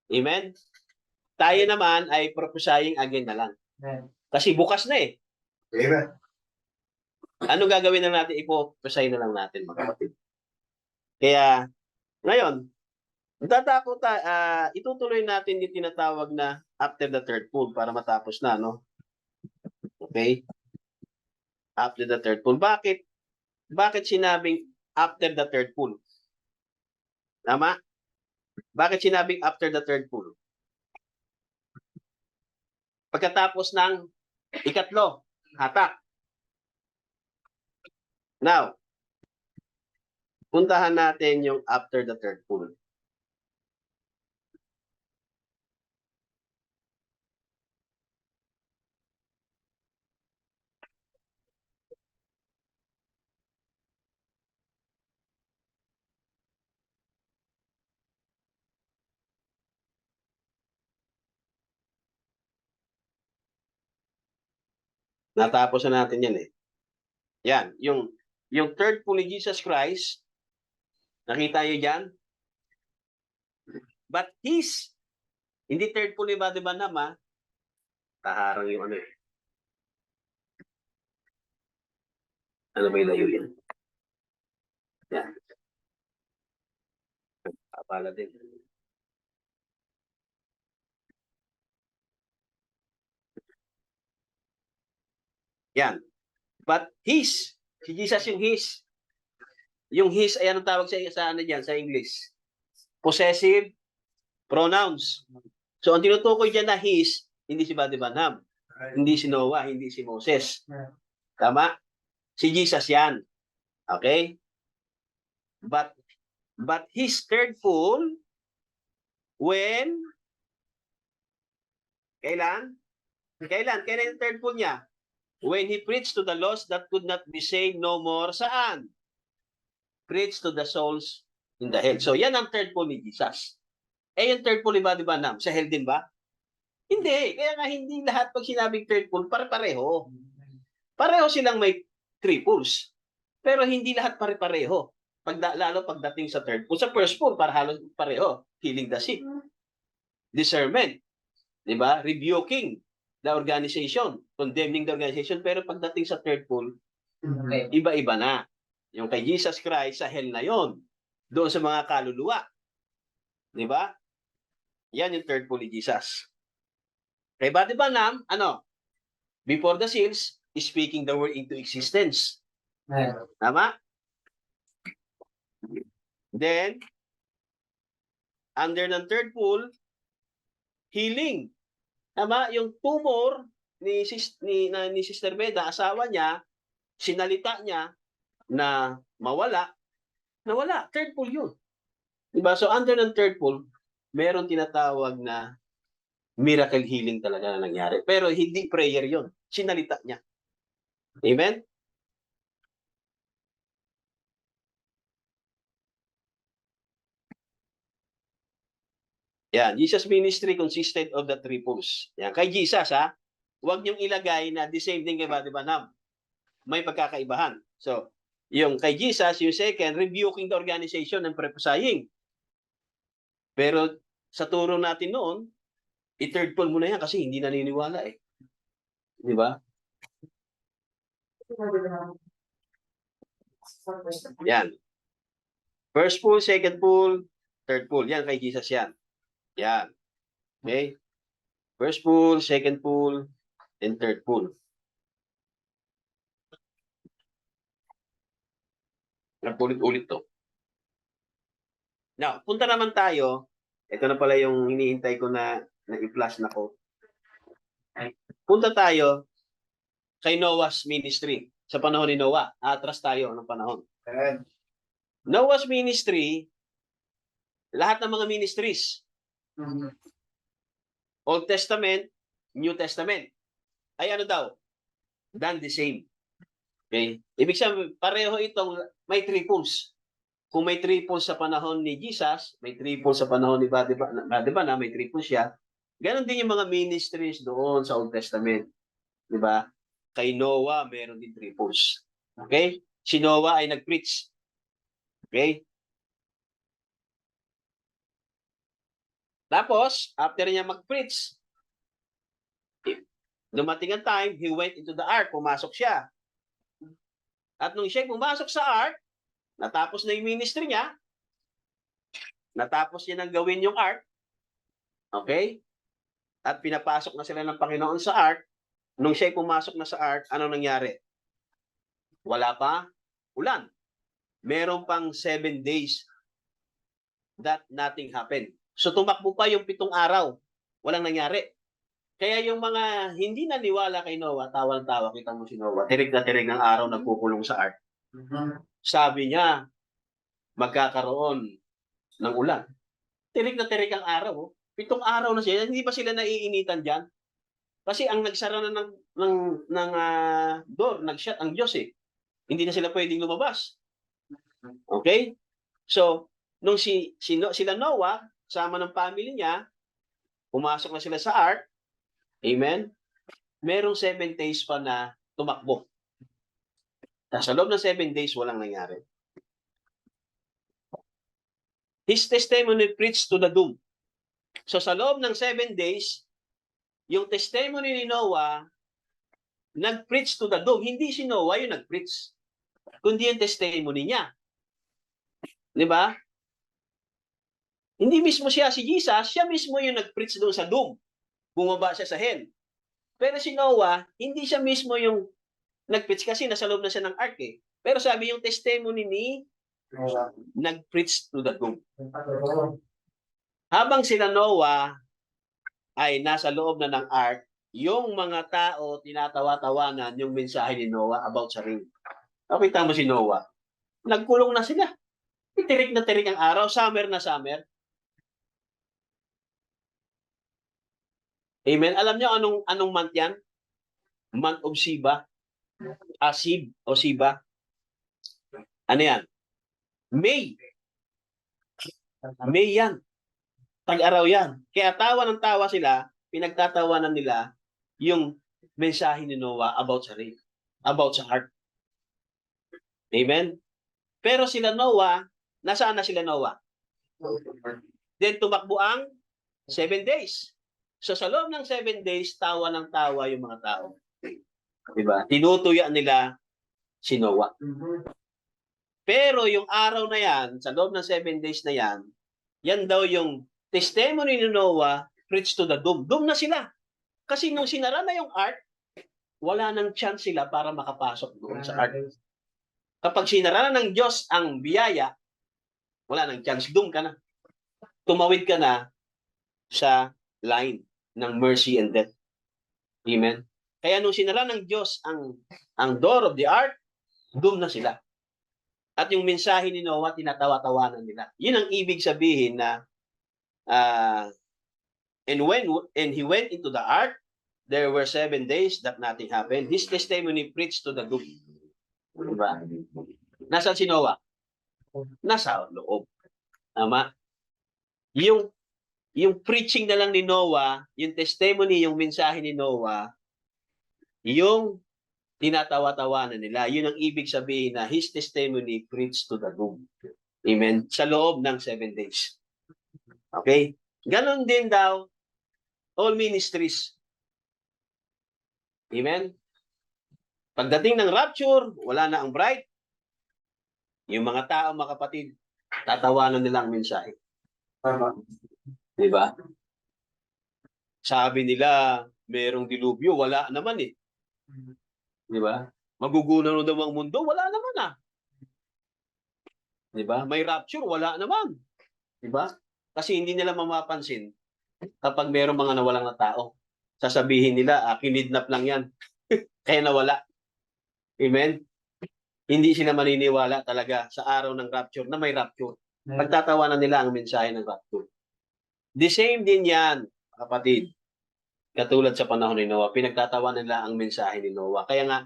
Amen? Tayo naman ay prophesying again na lang. Kasi bukas na eh. Amen. Ano gagawin na natin? Ipo-prophesy na lang natin, mga kapatid. Kaya, ngayon, itutuloy natin yung tinatawag na after the third pole para matapos na, no? Okay? After the third pole. Bakit sinabing after the third pole? Tama? Bakit sinabing after the third pole? Pagkatapos ng ikatlo, hatak. Now, puntahan natin yung after the third pole. Natapos na natin yan eh. Yan, yung third pole ni Jesus Christ, nakita niyo dyan? But hindi third pole ni Brother Branham ha, taharang yung ano eh. Ano ba yung layo yan? Yan. Kapala din. Yan. But si Jesus yung his. Yung his ay anong tawag sa ano dyan, sa English? Possessive pronouns. So, ang tinutukoy dyan na his, hindi si Brother Branham, hindi si Noah, hindi si Moses. Tama? Si Jesus yan. Okay? But his third pole, when? Kailan yung third pole niya? When he preached to the lost that could not be saved no more, saan? Preach to the souls in the hell. So, yan ang third pole ni Jesus. Yung third pole ni Brother Branham, sa hell din ba? Hindi. Kaya nga hindi lahat pag sinabing third pole, pare-pareho. Pareho silang may three poles. Pero hindi lahat pare-pareho. Lalo pagdating sa third pole. Sa first pole, para halos pareho. Healing the sick. Discernment. Diba? Rebuking the organization. Condemning the organization. Pero pagdating sa third pole, iba-iba na. Yung kay Jesus Christ, sa hell na yon. Doon sa mga kaluluwa. Diba? Yan yung third pole ni Jesus. Kay Brother Branham, ano? Before the seals, speaking the word into existence. Tama? Then, under ng third pole, healing. Tama? Yung tumor ni Sister Beda, asawa niya, sinalita niya na nawala. Third pole yun. Diba? So, under ng third pole, meron tinatawag na miracle healing talaga na nangyari. Pero hindi prayer yun. Sinalita niya. Amen? Yan. Jesus' ministry consisted of the three poles. Yan. Kay Jesus, ha? Huwag niyong ilagay na the same thing kay Brother Branham. May pagkakaibahan. So, yung kay Jesus, yung second, rebuking the organization and prophesying. Pero sa turo natin noon, i-third pull mo na yan kasi hindi naniniwala eh. Di ba? Yan. First pull, second pull, third pull. Yan kay Jesus yan. Yan. Okay? First pull, second pull, and third pull. Nagpulit-ulit to. Now, punta naman tayo. Ito na pala yung hinihintay ko na i-flash na ko. Punta tayo kay Noah's ministry. Sa panahon ni Noah. Atras tayo ng panahon. Amen. Noah's ministry, lahat ng mga ministries. Old Testament, New Testament. Ay ano daw? Done the same. Okay? Ibig sabihin, pareho itong may triples. Kung may triples sa panahon ni Jesus, may triples sa panahon ni Badiba na may triples siya. Ganon din yung mga ministries doon sa Old Testament. Di ba? Kay Noah, meron din triples. Okay? Si Noah ay nag-preach. Okay? Tapos, after niya mag-preach, dumating ang time, he went into the ark, pumasok siya. At nung siya pumasok sa ark, natapos na yung ministry niya, natapos niya nang gawin yung ark, okay? At pinapasok na sila ng Panginoon sa ark, nung siya pumasok na sa ark, ano nangyari? Wala pa ulan. Meron pang 7 days that nothing happened. So tumakbo pa yung 7 araw. Walang nangyari. Kaya yung mga hindi naniwala kay Noah, tawa-tawa, kita mo si Noah, tirig na tirig ng araw nagkukulong sa ark. Sabi niya, magkakaroon ng ulan. Tirig na tirig ang araw. 7 araw na siya. Hindi pa sila naiinitan dyan? Kasi ang nagsara na ng door, nag-shut ang Diyos eh. Hindi na sila pwedeng lumabas. Okay? So, nung sila Noah, sama ng family niya, pumasok na sila sa ark, amen? Merong 7 days pa na tumakbo. Sa loob ng 7 days, walang nangyari. His testimony preached to the doom. So sa loob ng 7 days, yung testimony ni Noah, nag-preach to the doom. Hindi si Noah yung nag-preach, kundi yung testimony niya. Di ba? Hindi mismo siya si Jesus, siya mismo yung nag-preach doon sa doom. Bumaba siya sa hell. Pero si Noah, hindi siya mismo yung nag-preach kasi nasa loob na siya ng ark eh. Pero sabi yung testimony ni nag-preach to the doom. Habang sila Noah ay nasa loob na ng ark, yung mga tao tinatawa-tawanan yung mensahe ni Noah about sa ring. Nakita mo si Noah, nagkulong na sila. Tirik na tirik ang araw, summer na summer. Amen. Alam niyo anong month yan? Month of Siba. Asib o Siba. Ano yan? May. May yan. Tag-araw yan. Kaya tawa ng tawa sila, pinagtatawanan nila yung mensahe ni Noah about sa ring, about sa ark. Amen? Pero sila Noah, nasaan na sila Noah? Then tumakbo ang 7 days. So sa loob ng 7 days, tawa ng tawa yung mga tao. Diba? Tinutuya nila si Noah. Pero yung araw na yan, sa loob ng 7 days na yan, yan daw yung testimony ni Noah, preach to the doom. Doom na sila. Kasi nung sinara na yung ark, wala nang chance sila para makapasok doon sa ark. Kapag sinara na ng Diyos ang biyaya, wala nang chance. Doon ka na. Tumawid ka na sa line ng mercy and death. Amen? Kaya nung sinara ng Diyos ang door of the ark, doon na sila. At yung mensahe ni Noah, tinatawa-tawanan nila. Yun ang ibig sabihin na and he went into the ark, there were 7 days that nothing happened. His testimony preached to the doom. Diba? Nasaan si Noah? Nasa loob. Tama? Yung preaching na lang ni Noah, yung testimony, yung mensahe ni Noah, yung tinatawa-tawanan nila. Yun ang ibig sabihin na his testimony preached to the doom. Amen? Sa loob ng 7 days. Okay? Ganon din daw, all ministries. Amen? Pagdating ng rapture, wala na ang bride. Yung mga tao, mga kapatid, tatawanan nila ang mensahe. Di ba? Sabi nila, merong dilubyo, wala naman eh. Di ba? Magugunaw daw ang mundo, wala naman ah. Di ba? May rapture, wala naman. Di ba? Kasi hindi nila mamapansin kapag merong mga nawalang na tao. Sasabihin nila, kinidnap lang yan. Kaya nawala. Amen? Hindi sila maniniwala talaga sa araw ng rapture na may rapture. Pagtatawanan nila ang mensahe ng rapture. The same din yan, kapatid. Katulad sa panahon ni Noah, pinagtatawanan nila ang mensahe ni Noah. Kaya nga,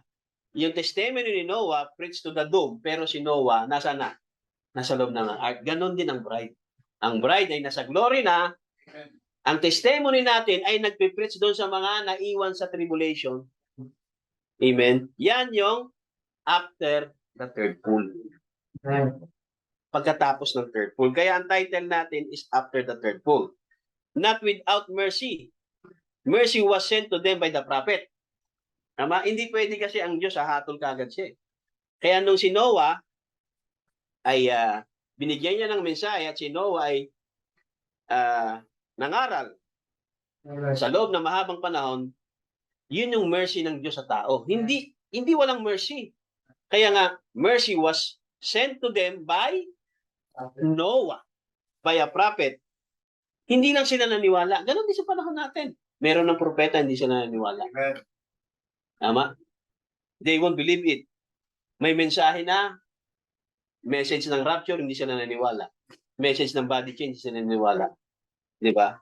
yung testimony ni Noah, preach to the doom, pero si Noah, nasa na? Nasa loob ng ark. Ganon din ang bride. Ang bride ay nasa glory na. Ang testimony natin ay nagpipreach doon sa mga naiwan sa tribulation. Amen? Yan yung after the third pool. Pagkatapos ng third pool. Kaya ang title natin is after the third pool. Not without mercy. Mercy was sent to them by the prophet. Tama? Hindi pwede kasi ang Diyos hahatol kagad siya. Kaya nung si Noah ay binigyan niya ng mensahe at si Noah ay nangaral sa loob ng mahabang panahon, yun yung mercy ng Diyos sa tao. Hindi walang mercy. Kaya nga, mercy was sent to them by Noah, by a prophet. Hindi lang sila naniwala. Ganon din sa panahon natin. Meron ng propeta, hindi sila naniwala. Tama? They won't believe it. May mensahe na, message ng rapture, hindi sila naniwala. Message ng body change, hindi sila naniwala. Di ba?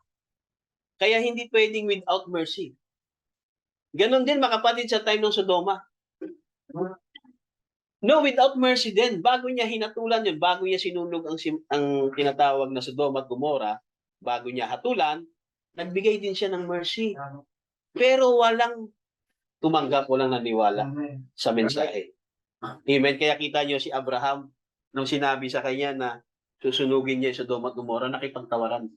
Kaya hindi pwedeng without mercy. Ganon din, makapatid, sa time ng Sodoma. No, without mercy din. Bago niya hinatulan yun, bago niya sinunog ang tinatawag na Sodoma at Gomora, bago niya hatulan, nagbigay din siya ng mercy. Pero walang tumanggap, walang naniwala sa mensahe. Amen. Kaya kita niyo si Abraham, nung sinabi sa kanya na susunugin niya yung Sodoma at Gomora, nakipagtawaran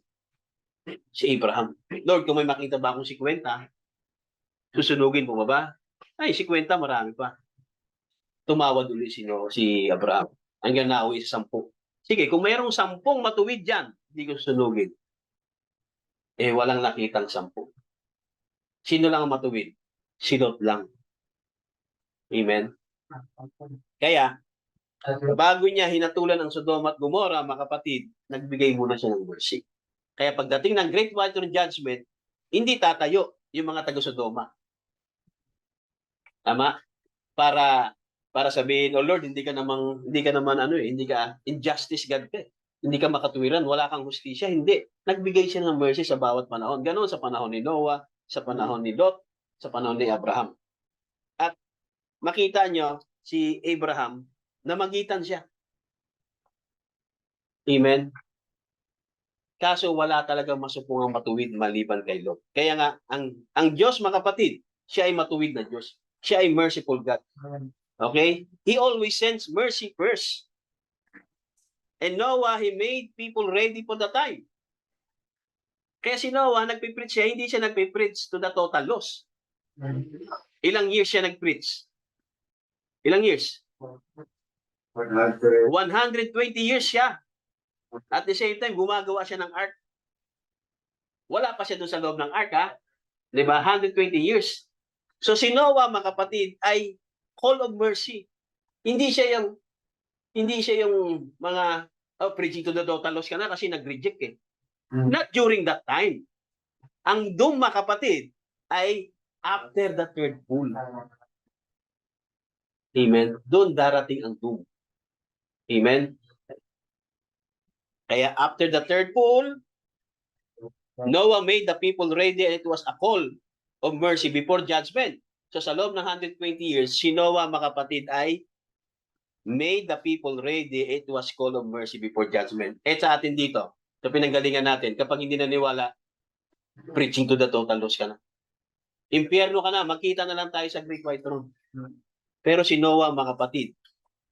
si Abraham. Lord, kung may makita ba akong 50, susunugin mo ba? Ay, 50, marami pa. Tumawad ulit si Abraham. Hanggang nauwi sa 10. Sige, kung mayroong 10 matuwid dyan, hindi ko sunugin. Walang nakitang 10. Sino lang ang matuwid? Si Lot lang. Amen? Kaya, bago niya hinatulan ang Sodoma at Gomora, mga kapatid, nagbigay muna siya ng mercy. Kaya pagdating ng Great White Throne Judgment, hindi tatayo yung mga taga-Sodoma. Tama? Para sabihin, oh Lord, hindi ka naman injustice God ka. Hindi ka makatuwiran, wala kang hustisya. Hindi. Nagbigay siya ng mercy sa bawat panahon. Ganon sa panahon ni Noah, sa panahon ni Lot, sa panahon ni Abraham. At makita nyo, si Abraham, namagitan siya. Amen? Kaso wala talagang masupungang matuwid maliban kay Lot. Kaya nga, ang Diyos, mga kapatid, siya ay matuwid na Diyos. Siya ay merciful God. Okay? He always sends mercy first. And Noah, he made people ready for the time. Kaya si Noah, nagpipreach siya, hindi siya nagpipreach to the total loss. Ilang years siya nagpreach? Ilang years? 120 years siya. At the same time, gumagawa siya ng ark. Wala pa siya doon sa loob ng ark, ha? Diba? 120 years. So si Noah, mga kapatid, ay call of mercy. Hindi siya yung mga preaching to the total loss ka na kasi nag-reject eh. Not during that time. Ang doom, mga kapatid, ay after the third pool. Amen. Doon darating ang doom. Amen. Kaya after the third pool, Noah made the people ready and it was a call of mercy before judgment. So sa loob ng 120 years, si Noah, mga kapatid, ay made the people ready. It was call of mercy before judgment. Sa atin dito, sa pinanggalingan natin, kapag hindi naniwala, preaching to the total loss ka na. Impyerno ka na, makita na lang tayo sa Great White Throne. Pero si Noah, mga kapatid,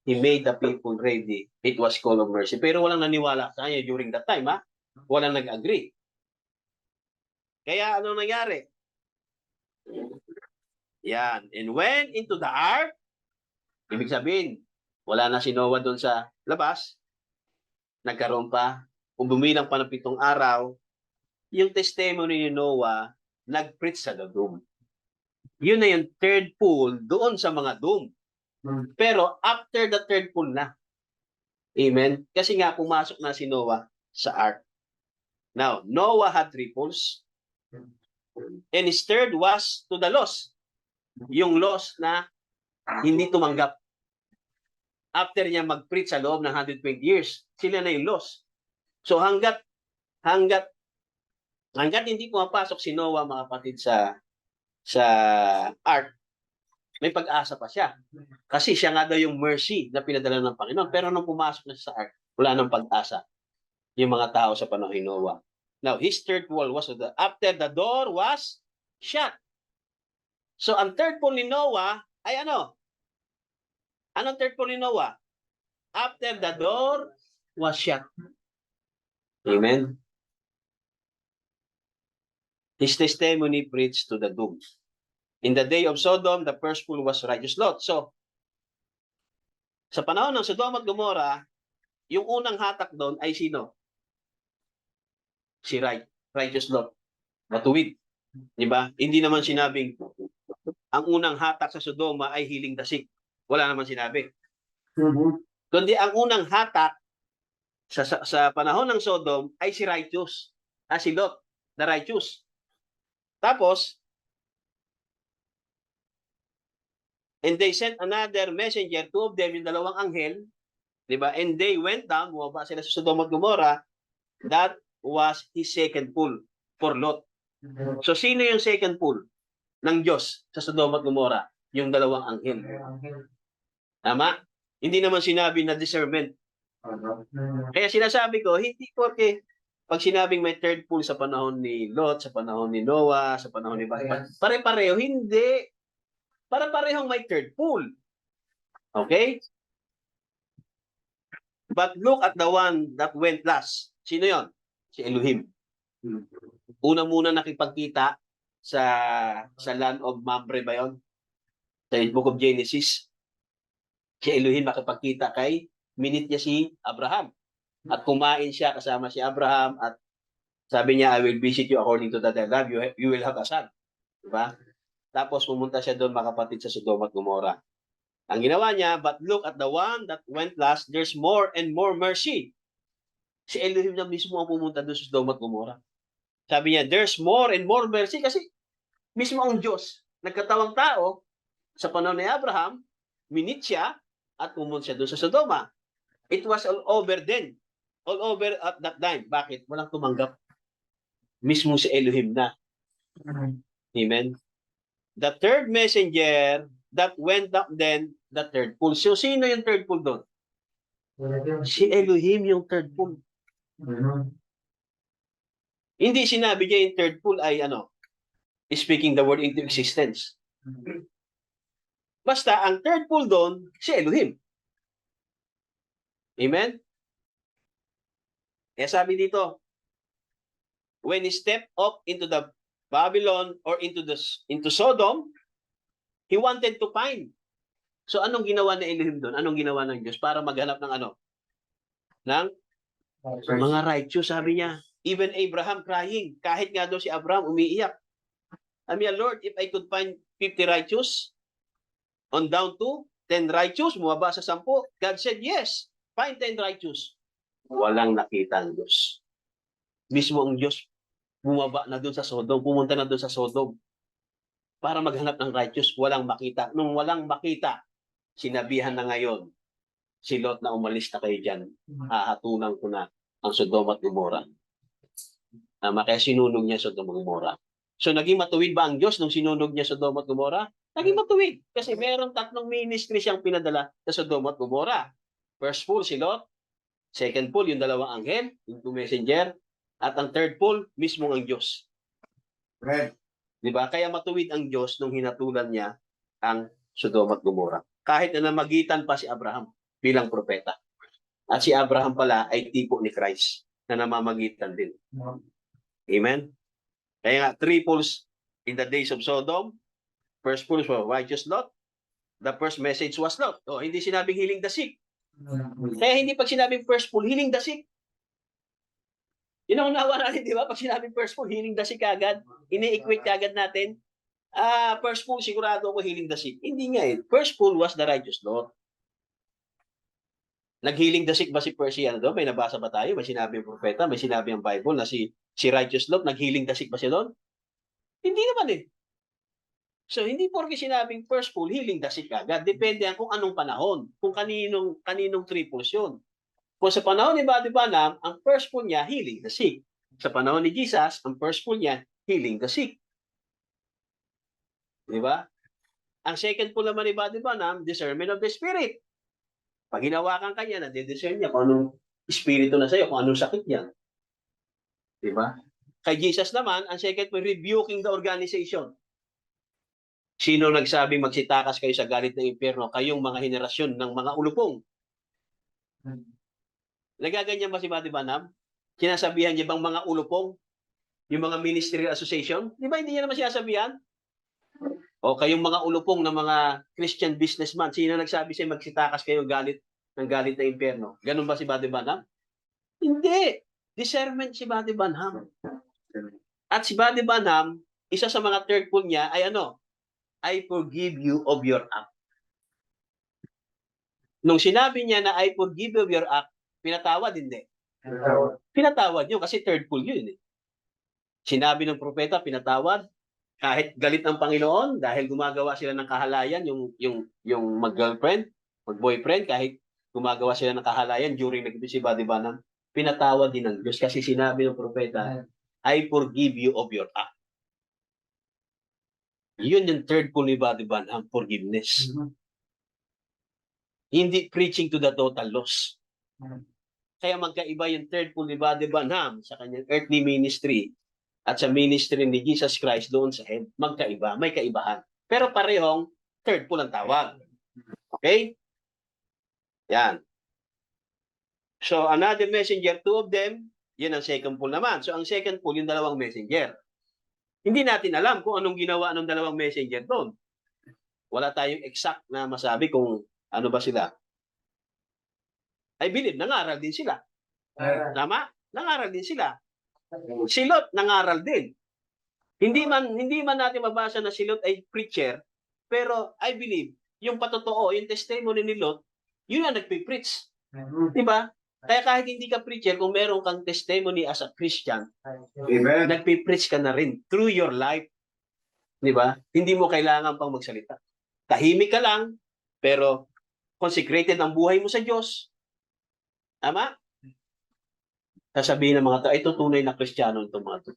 he made the people ready. It was call of mercy. Pero walang naniwala sa kanya during that time, ha? Walang nag-agree. Kaya ano nangyari? Yan. And when into the ark, ibig sabihin, wala na si Noah doon sa labas, nagkaroon pa, kung bumilang pa ng 7 araw, yung testimony ni Noah, nag-preach sa doom. Yun na yung third pool doon sa mga doom. Pero after the third pool na. Amen? Kasi nga, pumasok na si Noah sa ark. Now, Noah had 3 pools. And his third was to the lost. Yung lost na hindi tumanggap. After niya mag-preach sa loob ng 120 years, sila na yung lost. So hanggat hindi pumapasok si Noah, mga kapatid, sa ark, may pag-asa pa siya. Kasi siya nga daw yung mercy na pinadala ng Panginoon. Pero nung pumasok na siya sa ark, wala nang pag-asa yung mga tao sa panahon ni Noah. Now, his third wall was after the door was shut. So, ang third pool ni Noah ay ano? Anong third pool ni Noah? After the door was shut. Amen? His testimony preached to the doomed. In the day of Sodom, the first pool was righteous Lot. So, sa panahon ng Sodom at Gomorrah, yung unang hatak doon ay sino? Si righteous Lot. Matuwid. Diba? Hindi naman sinabing ang unang hatak sa Sodoma ay healing the sick. Wala naman sinabi. Kundi ang unang hatak sa panahon ng Sodom ay si righteous. Si Lot, the righteous. Tapos, and they sent another messenger, 2 of them, yung dalawang anghel, diba? And they went down, bumaba sila sa Sodom at Gomorrah. That was his second pool for Lot. So, sino yung second pool ng Diyos sa Sodom at Gomorrah? Yung dalawang anghel. Tama? Hindi naman sinabi na discernment. Kaya sinasabi ko, hindi porque pag sinabing may third pool sa panahon ni Lot, sa panahon ni Noah, sa panahon ni pare-pareho, hindi. Para-parehong may third pool. Okay? But look at the one that went last. Sino yon? Si Elohim. Una muna nakipagkita sa land of Mamre ba yun? Sa Book of Genesis. Si Elohim makipagkita minit niya si Abraham. At kumain siya kasama si Abraham at sabi niya, I will visit you according to that I love you. You will have a son. Diba? Tapos pumunta siya doon, mga kapatid, sa Sodom at Gomorrah. Ang ginawa niya, but look at the one that went last, there's more and more mercy. Si Elohim na mismo ang pumunta doon sa Sodom at Gomorrah. Sabi niya, there's more and more mercy kasi mismo ang Diyos, nagkatawang tao, sa panahon ni Abraham, minit siya at pumunta siya doon sa Sodoma. It was all over then. All over at that time. Bakit? Walang tumanggap. Mismo si Elohim na. Amen? The third messenger that went up then, the third pool. So, sino yung third pool doon? Si Elohim yung third pool. Hindi sinabi niya yung third pool ay speaking the word into existence. Basta, ang third pool doon, si Elohim. Amen? Kaya sabi dito, when he stepped up into the Babylon or into Sodom, he wanted to find. So anong ginawa ni Elohim doon? Anong ginawa ng Diyos para maghanap ng ng mga righteous, sabi niya. Even Abraham crying. Kahit nga daw si Abraham umiiyak. Sabi niya, Lord, if I could find 50 righteous, on down to 10 righteous, bumaba sa 10. God said, yes, find 10 righteous. Walang nakita ang Diyos. Mismo ang Diyos bumaba na doon sa Sodom, pumunta na doon sa Sodom para maghanap ng righteous. Walang makita. Nung walang makita, sinabihan na ngayon si Lot na umalis na kayo dyan. Hahatunan ko na ang Sodom at Gomorrah. Kaya sinunog niya Sodom at Gomorrah. So naging matuwid ba ang Diyos nung sinunog niya Sodom at Gomorrah? Naging matuwid. Kasi meron 3 ministry siyang pinadala sa Sodom at Gomorrah. First pool si Lot. Second pool yung 2 anghel, yung 2 messenger. At ang third pool, mismo ang Diyos. Right. Diba? Kaya matuwid ang Diyos nung hinatulan niya ang Sodom at Gomorrah. Kahit na namagitan pa si Abraham bilang propeta. At si Abraham pala ay tipo ni Christ na namamagitan din. Amen? Kaya nga, three fools in the days of Sodom, first fools were righteous Lot, the first message was Lot. O, hindi sinabing healing the sick. Kaya hindi pag sinabing first fool, healing the sick. Yun ang unawa natin, di ba? Pag sinabing first fool, healing the sick agad, ini-equate agad natin. First fool, sigurado ako healing the sick. Hindi nga eh. First fool was the righteous Lot. Nag-healing the sick ba si Percy ano doon? May nabasa ba tayo? May sinabi ang propeta, may sinabi ang Bible na si righteous Lot, nag-healing the sick ba siya doon? Hindi naman eh. So, hindi porke sinabing first fool, healing the sick agad. Depende yan kung anong panahon. Kung kaninong triples yun. Kung sa panahon ni Buddy Branham, ang first fool niya, healing the sick. Sa panahon ni Jesus, ang first fool niya, healing the sick. Di ba? Ang second fool naman ni Buddy Branham, discernment of the Spirit. Pag hinawakan ka niya, nade-discern niya kung anong espiritu na sa'yo, kung anong sakit niya. Di ba? Kay Jesus naman, ang second fool, rebuking the organization. Sino nagsabing magsitakas kayo sa galit ng impyerno? Kayong mga henerasyon ng mga ulupong. Nagaganyan ba si Buddy Branham? Sinasabihan niya bang mga ulupong? Yung mga ministry association? Di ba hindi niya naman sinasabihan? O kayong mga ulupong ng mga Christian businessman, sino nagsabi sa'yo magsitakas kayo ng galit ng impyerno? Ganun ba si Buddy Branham? Hindi. Discernment si Buddy Branham. At si Buddy Branham, isa sa mga third pool niya ay ano? I forgive you of your act. Nung sinabi niya na I forgive you of your act, pinatawad, hindi. Pinatawad yun kasi third pool yun. Sinabi ng propeta, pinatawad. Kahit galit ang Panginoon dahil gumagawa sila ng kahalayan, yung mag-girlfriend, mag-boyfriend, kahit gumagawa sila ng kahalayan during si Buddy Branham, pinatawad din ng Diyos kasi sinabi ng propeta, I forgive you of your act. Yun yung third pool ni Buddy Branham, forgiveness. Hindi preaching to the total loss. Kaya magkaiba yung third pool ni Buddy Branham sa kanyang earthly ministry at sa ministry ni Jesus Christ doon sa head. Magkaiba, may kaibahan. Pero parehong third pool ang tawag. Okay? Yan. So, another messenger, two of them, yun ang second pool naman. So, ang second pool, yung dalawang messenger. Hindi natin alam kung anong ginawa ng dalawang messenger doon. Wala tayong exact na masabi kung ano ba sila. I believe, nangaral din sila. Tama? Nangaral din sila. Si Lot nangaral din. Hindi man natin mabasa na si Lot ay preacher, pero I believe, yung patotoo, yung testimony ni Lot, yun ang nagpipreach. Diba? Kaya kahit hindi ka preacher, kung meron kang testimony as a Christian, Amen. nagpipreach ka na rin through your life. Diba? Hindi mo kailangan pang magsalita. Tahimik ka lang, pero consecrated ang buhay mo sa Diyos. Tama? Sasabihin ng mga tao, ito tunay na Kristiyano itong mga to.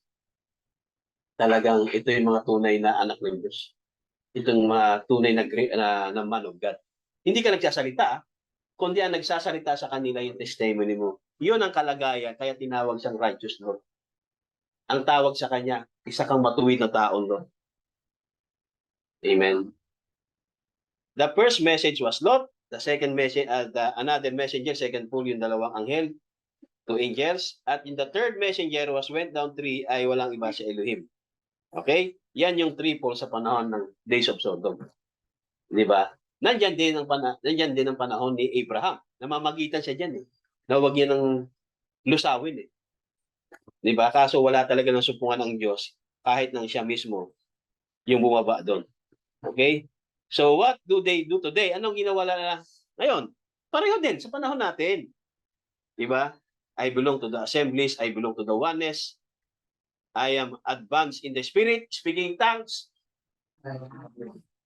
Talagang ito yung mga tunay na anak ng Diyos. Itong mga tunay na man of God. Hindi ka nagsasalita, kundi ang nagsasalita sa kanila yung testimony mo. Yun ang kalagayan, kaya tinawag siyang righteous Lord. Ang tawag sa kanya, isa kang matuwid na taon Lord. Amen. The first message was Lot. The second message, another messenger, second pool, yung dalawang anghel, two angels. At in the third messenger was went down three, ay walang iba sa Elohim. Okay? Yan yung triple sa panahon ng days of Sodom. Di ba? Nandyan din ang panahon ni Abraham. Namamagitan siya dyan eh. Na huwag niya ng lusawin eh. Di ba? Kaso wala talaga ng supungan ng Diyos kahit nang siya mismo yung bumaba doon. Okay? So what do they do today? Anong ginawa na ngayon? Pareho din sa panahon natin. Di ba? I belong to the assemblies. I belong to the oneness. I am advanced in the spirit, speaking tongues.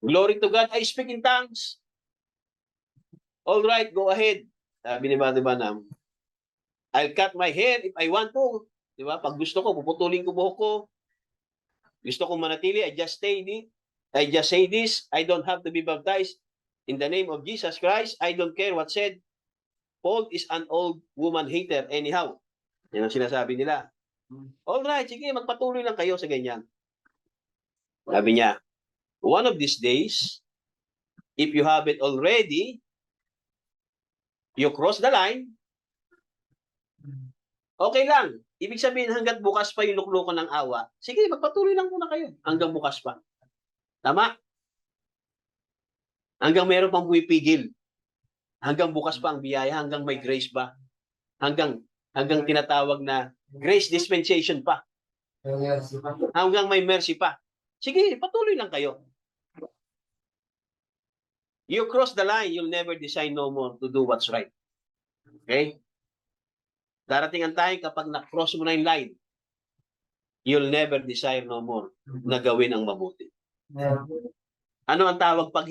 Glory to God, I speak in tongues. All right, go ahead. Sabi ni Buddy Branham, I'll cut my hair if I want to. Di ba? Pag gusto ko, puputulin ko buhok ko. Gusto ko manatili, I just say this. I don't have to be baptized in the name of Jesus Christ. I don't care what said. Paul is an old woman hater anyhow. Yan ang sinasabi nila. All right, sige, magpatuloy lang kayo sa ganyan. Sabi niya, one of these days, if you have it already, you cross the line, Okay lang. Ibig sabihin hangga't bukas pa yung luklukan ng awa, sige, magpatuloy lang muna kayo hanggang bukas pa. Tama? Hanggang meron pang pumipigil. Hanggang bukas pa ang biyaya, hanggang may grace pa. Hanggang tinatawag na grace dispensation pa. Hanggang may mercy pa. Sige, patuloy lang kayo. You cross the line, you'll never decide no more to do what's right. Okay? Darating ang time kapag na-cross mo na yung line, you'll never desire no more na gawin ang mabuti. Ano ang tawag pag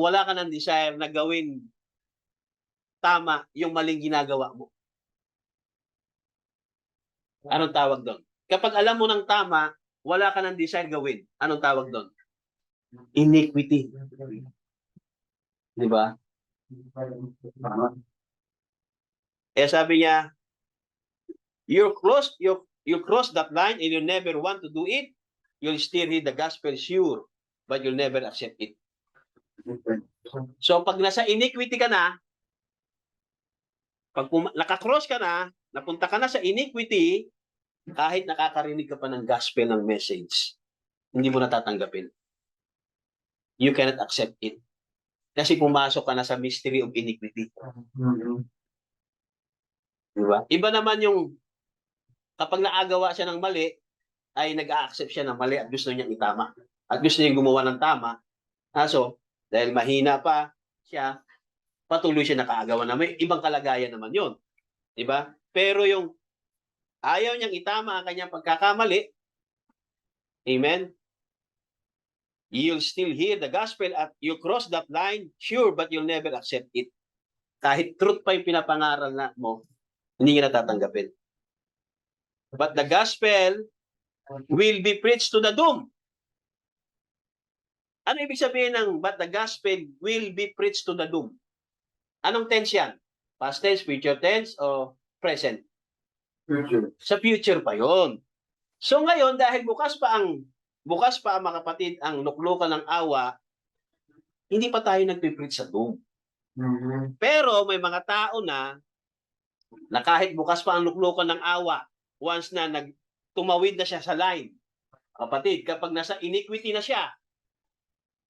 wala ka ng desire na gawin tama yung maling ginagawa mo? Anong tawag doon? Kapag alam mo ng tama, wala ka ng desire gawin. Anong tawag doon? Iniquity. Di ba? Eh sabi niya, you cross that line and you never want to do it, you'll still read the gospel sure, but you'll never accept it. So pag nasa iniquity ka na, pag nakakross ka na, napunta ka na sa iniquity, kahit nakakarinig ka pa ng gospel ng message, hindi mo natatanggapin. You cannot accept it. Kasi pumasok ka na sa mystery of iniquity. Diba? Iba naman yung kapag naagawa siya ng mali, ay nag-a-accept siya ng mali at gusto niyang itama. At gusto niyang gumawa ng tama. Kaso, dahil mahina pa siya, patuloy siya nakaagawa na. May ibang kalagayan naman yun. Diba? Pero yung ayaw niyang itama ang kanyang pagkakamali, amen? You'll still hear the gospel at you cross that line, sure, but you'll never accept it. Kahit truth pa yung pinapangaral na mo, hindi ka natatanggapin. But the gospel will be preached to the doom. Ano ibig sabihin ng but the gospel will be preached to the doom? Anong tense yan? Past tense, future tense, o present? Future. Sa future pa yon. So ngayon, dahil bukas pa mga kapatid, ang luklukan ng awa, hindi pa tayo nagpipreach sa doom. Pero may mga tao na kahit bukas pa ang luklukan ng awa, once na tumawid na siya sa line, kapatid, kapag nasa iniquity na siya,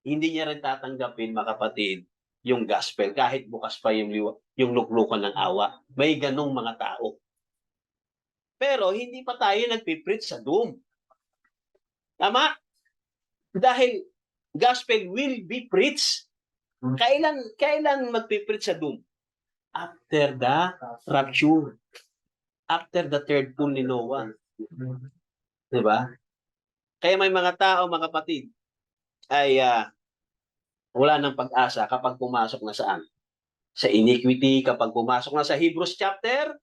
hindi niya rin tatanggapin, mga kapatid, yung gospel kahit bukas pa yung luklukan ng awa. May ganong mga tao. Pero hindi pa tayo nagpipreach sa doom. Tama? Dahil gospel will be preached. Kailan magpipreach sa doom? After the rapture. After the third pull ni Noah. Diba? Kaya may mga tao, mga kapatid, ay wala ng pag-asa kapag pumasok na saan? Sa iniquity, kapag pumasok na sa Hebrews chapter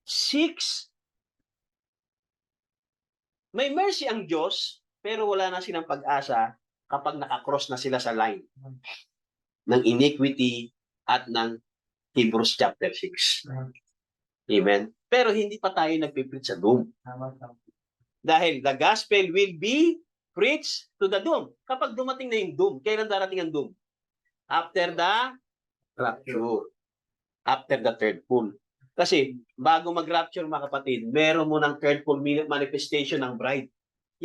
6. May mercy ang Diyos, pero wala na silang pag-asa kapag nakakross na sila sa line ng iniquity at ng Hebrews chapter 6. Amen? Pero hindi pa tayo nagpipreach sa doom. Dahil the gospel will be preached to the doom. Kapag dumating na yung doom, kailan darating ang doom? After the rapture. After the third pull. Kasi bago mag-rapture, mga kapatid, meron mo ng third pull manifestation ng bride.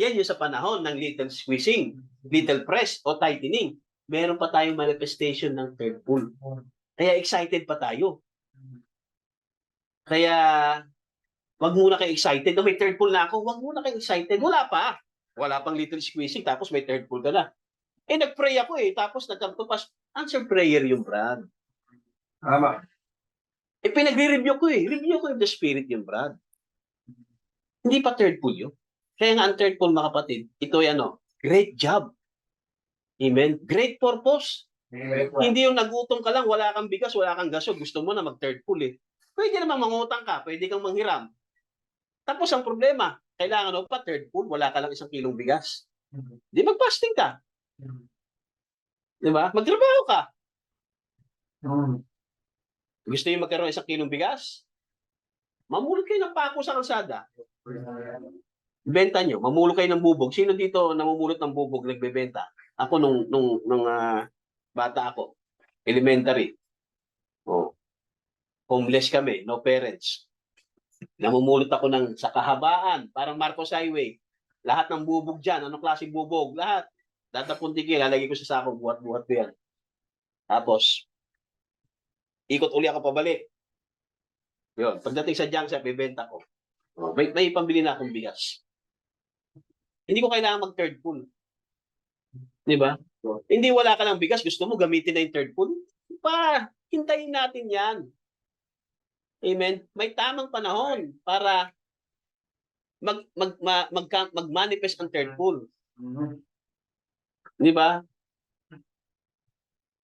Yan yung sa panahon ng little squeezing, little press o tightening. Meron pa tayong manifestation ng third pull. Kaya excited pa tayo. Kaya wag muna kayo excited. May third pull na ako. Wag muna kayo excited. Wala pa. Wala pang little squeezing tapos may third pull ka na. Nag-pray ako tapos nagkamtupas. Answer prayer yung Brad. Tama. Pinagre-review ko Review ko yung the spirit yung Brad. Hindi pa third pull yun. Kaya nga ang third pull, mga kapatid, ito ay great job. Amen? Great purpose. Hindi yung nagutom ka lang, wala kang bigas, wala kang gaso, gusto mo na mag-third pull Pwede namang mangutang ka, pwede kang manghiram. Tapos ang problema, kailangan pa third pull, wala ka lang 1 kilong bigas. Di mag-fasting ka. Di ba? Magtrabaho ka. Gusto niyo magkaroon 1 kilong bigas? Mamulot kayo ng pako sa kalsada. Benta nyo, mamulot kayo ng bubog. Sino dito namumulot ng bubog, nagbebenta? Ako nung bata ako, elementary. Homeless kami, no parents. Namumulot ako sa kahabaan, parang Marcos Highway. Lahat ng bubog dyan, anong klaseng bubog? Lahat. Dadapunti ko, lalagay ko sa sako, buhat-buhat ko yan. Tapos, ikot uli ako pabalik. Yun. Pagdating sa junk shop, ibenta ko. May pambili na akong bigas. Hindi ko kailangan mag-third pull. Di ba? Hindi wala ka ng bigas, gusto mo gamitin na yung third pull? Hintayin natin yan. Amen? May tamang panahon para mag-manifest ang third pull. Di ba?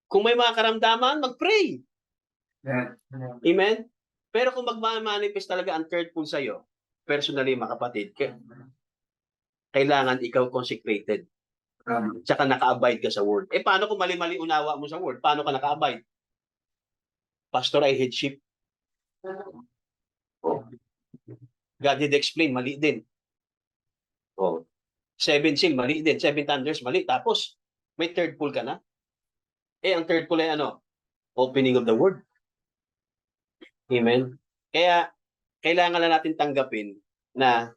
Kung may mga karamdaman, mag-pray. Amen? Pero kung mag-manifest talaga ang third pull sa'yo, personally, mga kapatid, kailangan ikaw consecrated. Tsaka naka-abide ka sa word. Paano kung mali-mali unawa mo sa word? Paano ka naka-abide? Pastor, I hate sheep. God did explain, mali din. 7 seal, mali din. 7 thunders, mali. Tapos, may third pull ka na. Ang third pull ay ano? Opening of the word. Amen? Kaya, kailangan na natin tanggapin na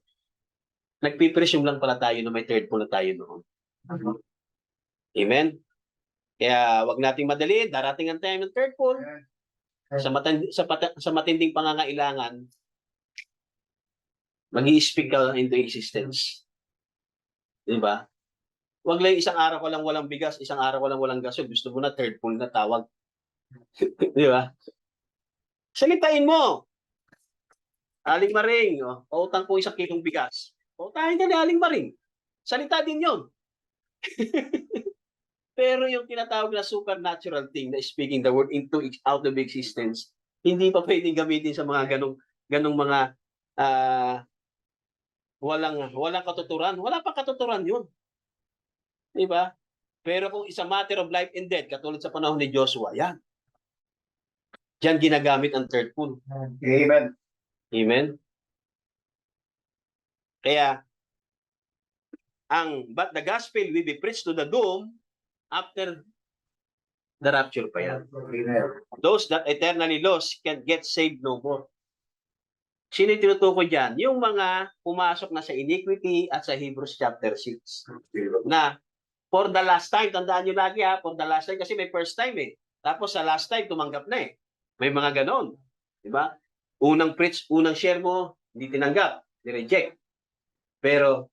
nagpipresume lang pala tayo na may third pull na tayo noon. Amen? Kaya, wag nating madali. Darating ang time ng third pull. Sa matinding pangangailangan, mag-i-speak ka into existence. Diba? Wag lang isang araw ko lang walang bigas, isang araw ko lang walang gasol. Gusto mo na third pull na tawag. Diba? Salitain mo. Aling Maring, pautang ko 1 kilong bigas. Pautahin ka ni Aling Maring. Salita din yun. Pero yung tinatawag na supernatural thing na speaking the word into out of existence, hindi pa pwedeng gamitin sa mga ganong mga walang katuturan. Wala pa katuturan yun. Diba? Pero kung isa matter of life and death, katulad sa panahon ni Joshua, yan. Diyan ginagamit ang third pull. Amen. Amen? Kaya, but the gospel will be preached to the doom after the rapture pa yan. Those that eternally lost can get saved no more. Sino yung tinutukoy dyan? Yung mga pumasok na sa iniquity at sa Hebrews chapter 6. Na, for the last time, tandaan nyo lagi for the last time, kasi may first time Tapos sa last time, tumanggap na May mga ganon. Diba? Unang preach, unang share mo, hindi tinanggap, ni-reject. Pero,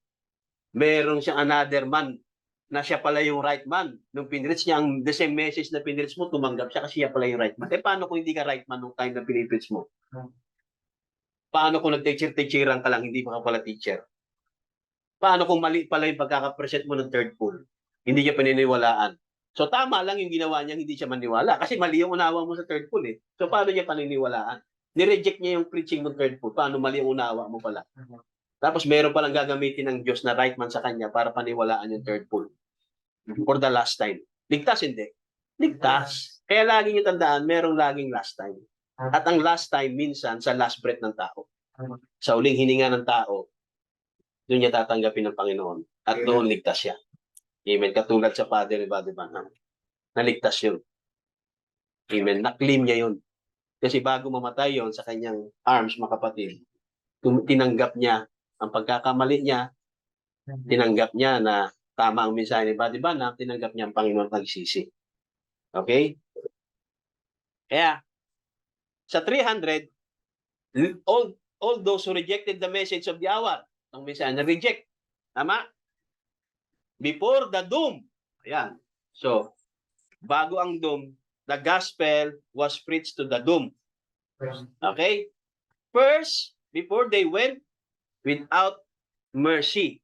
meron siyang another man na siya pala yung right man. Nung pinreach niya, the same message na pinreach mo, tumanggap siya kasi siya pala yung right man. Paano kung hindi ka right man nung time na pinreach mo? Paano kung nag-teacher-teacheran ka lang, hindi pa ka pala teacher? Paano kung mali pala yung pagkakapresent mo ng third pull? Hindi niya paniniwalaan. So tama lang yung ginawa niya, hindi siya maniwala. Kasi mali yung unawa mo sa third pull So paano niya paniniwalaan? Nireject niya yung preaching mo third pull. Paano mali yung unawa mo pala? Tapos meron palang gagamitin ng Diyos na right man sa kanya para paniwalaan yung third pull. For the last time. Ligtas hindi? Ligtas. Kaya lagi niyo tandaan, merong laging last time. At ang last time, minsan, sa last breath ng tao. Sa uling hininga ng tao, doon niya tatanggapin ng Panginoon. At doon ligtas siya. Amen. Katulad sa Father, diba? Naligtas yun. Amen. Na-claim niya yun. Kasi bago mamatay yun sa kanyang arms, mga kapatid, tinanggap niya ang pagkakamali niya, tinanggap niya na tama ang mensahe ni Diba? Na tinanggap niya ang Panginoon pagsisi. Okay? Kaya, sa 300, all those who rejected the message of the hour, ang mensahe na reject. Tama? Before the doom. Ayan. So, bago ang doom, the gospel was preached to the doom. Okay? First, before they went without mercy.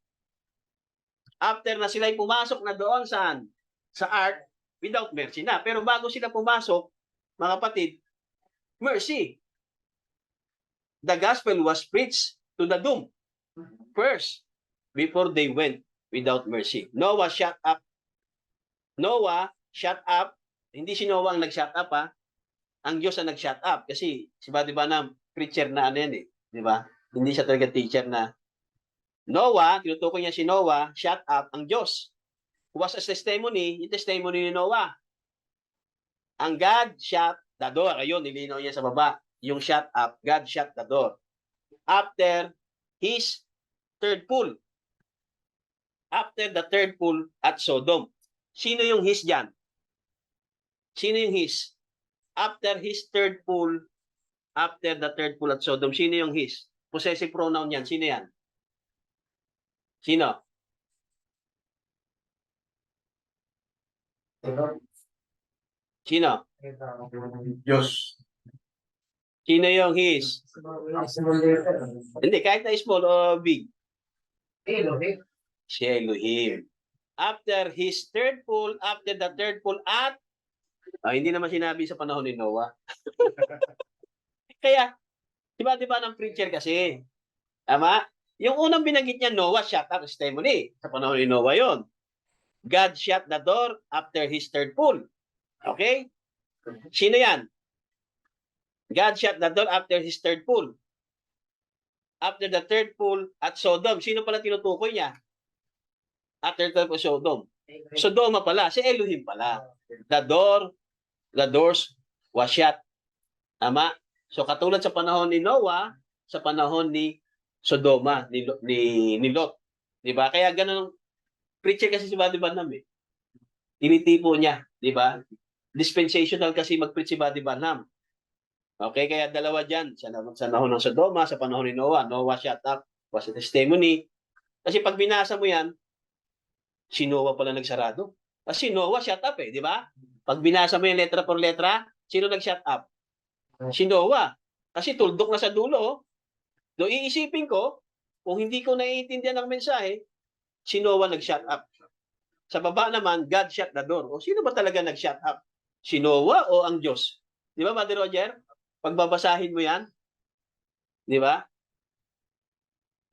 After na sila'y pumasok na doon saan? Sa ark, without mercy na. Pero bago sila pumasok, mga kapatid, mercy. The gospel was preached to the doom. First, before they went without mercy. Noah shut up. Noah shut up. Hindi si Noah ang nag-shut up Ang Diyos ang nag-shut up. Kasi, diba na preacher na ano yan Diba? Hindi siya talaga teacher na Noah, tinutukoy niya si Noah, shut up ang Diyos. Was a testimony, yung testimony ni Noah. Ang God shut the door. Ayun, nilinaw niya sa baba. Yung shut up, God shut the door. after his third pull. After the third pull at Sodom. Sino yung his dyan? Sino yung his? After his third pull, after the third pull at Sodom, sino yung his? Possessive pronoun yan. Sino yan? Sino? Sino? Diyos. Sino yung his? Hindi, kahit na small o big. Si Elohim. After his third pull, after the third pull at, hindi naman sinabi sa panahon ni Noah. Kaya, di ba ng preacher kasi? Tama? Yung unang binanggit niya, Noah shut up his testimony. Sa panahon ni Noah yon. God shut the door after his third pull. Okay? Sino yan? God shut the door after his third pull. After the third pull at Sodom. Sino pala tinutukoy niya? After the third pull, Sodom. Sodoma pala. Si Elohim pala. The doors was shut. Tama? So katulad sa panahon ni Noah, sa panahon ni Sodoma, ni Lot. Diba? Kaya ganun, preacher kasi si Buddy Banham eh. Tinitipo niya. Diba? Dispensational kasi mag-preach si Buddy Banham. Okay, kaya dalawa dyan. Sa panahon ng Sodoma, sa panahon ni Noah. Noah shut up, was a testimony. Kasi pag binasa mo yan, si Noah pala nagsarado. Kasi Noah shut up eh, di ba? Pag binasa mo yung letra por letra, sino nag-shut up? Si Noah. Kasi tuldok na sa dulo. Oh. Do iisipin ko, kung hindi ko naiintindihan ang mensahe, si Noah nag-shut up. Sa baba naman, God shut the door. O sino ba talaga nag-shut up? Si Noah o ang Diyos? Di ba, Brother Roger? Pagbabasahin mo yan, di ba?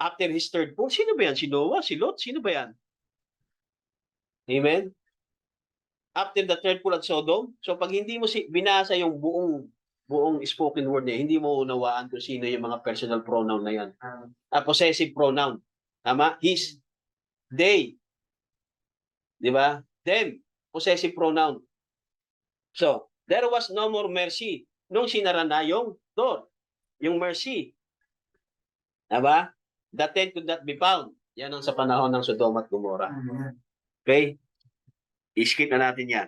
After his third pull, sino ba yan? Si Noah, si Lot, sino ba yan? Amen? After the third pull at Sodom, so pag hindi mo binasa yung buong spoken word niya, hindi mo unawaan kung sino yung mga personal pronoun na yan. Possessive pronoun. Tama? His, they. Di ba? Them. Possessive pronoun. So, there was no more mercy nung sinara na yung door. Yung mercy. Diba? The tent could not be found. Yan ang sa panahon ng Sodoma at Gomorrah. Okay? I-skip na natin yan.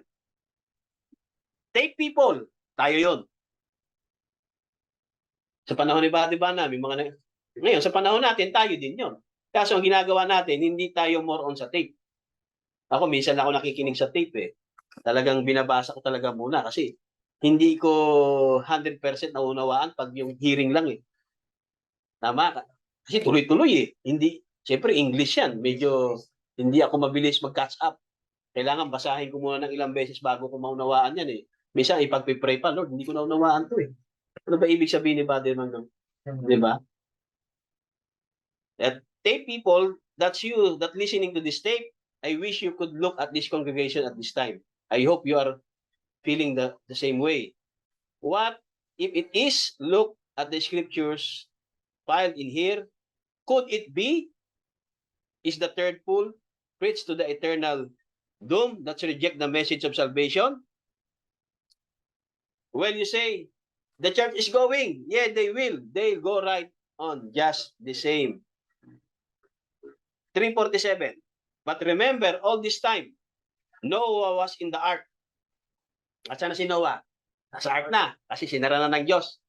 Take people. Tayo yun. Sa panahon ni Buddy Banham, ngayon, sa panahon natin, tayo din yun. Kaso ang ginagawa natin, hindi tayo more on sa tape. Ako, minsan ako nakikinig sa tape eh. Talagang binabasa ko talaga muna kasi hindi ko 100% naunawaan pag yung hearing lang eh. Tama ka. Kasi tuloy-tuloy eh. Hindi, siyempre English yan. Medyo hindi ako mabilis mag-catch up. Kailangan basahin ko muna ng ilang beses bago ko maunawaan yan eh. Minsan ipagpipray pa, Lord, hindi ko naunawaan to eh. Ano ba ibig sabihin ni Father Manggang? Di ba? At tape people, that's you that listening to this tape, I wish you could look at this congregation at this time. I hope you are feeling the same way. What if it is? Look at the scriptures filed in here. Could it be? Is the third pull preached to the eternal doom that reject the message of salvation? Well, you say, the church is going. Yeah, they will. They'll go right on just the same. 347. But remember, all this time, Noah was in the ark. At sana si Noah? Nasa ark na, kasi sinara na ng Diyos.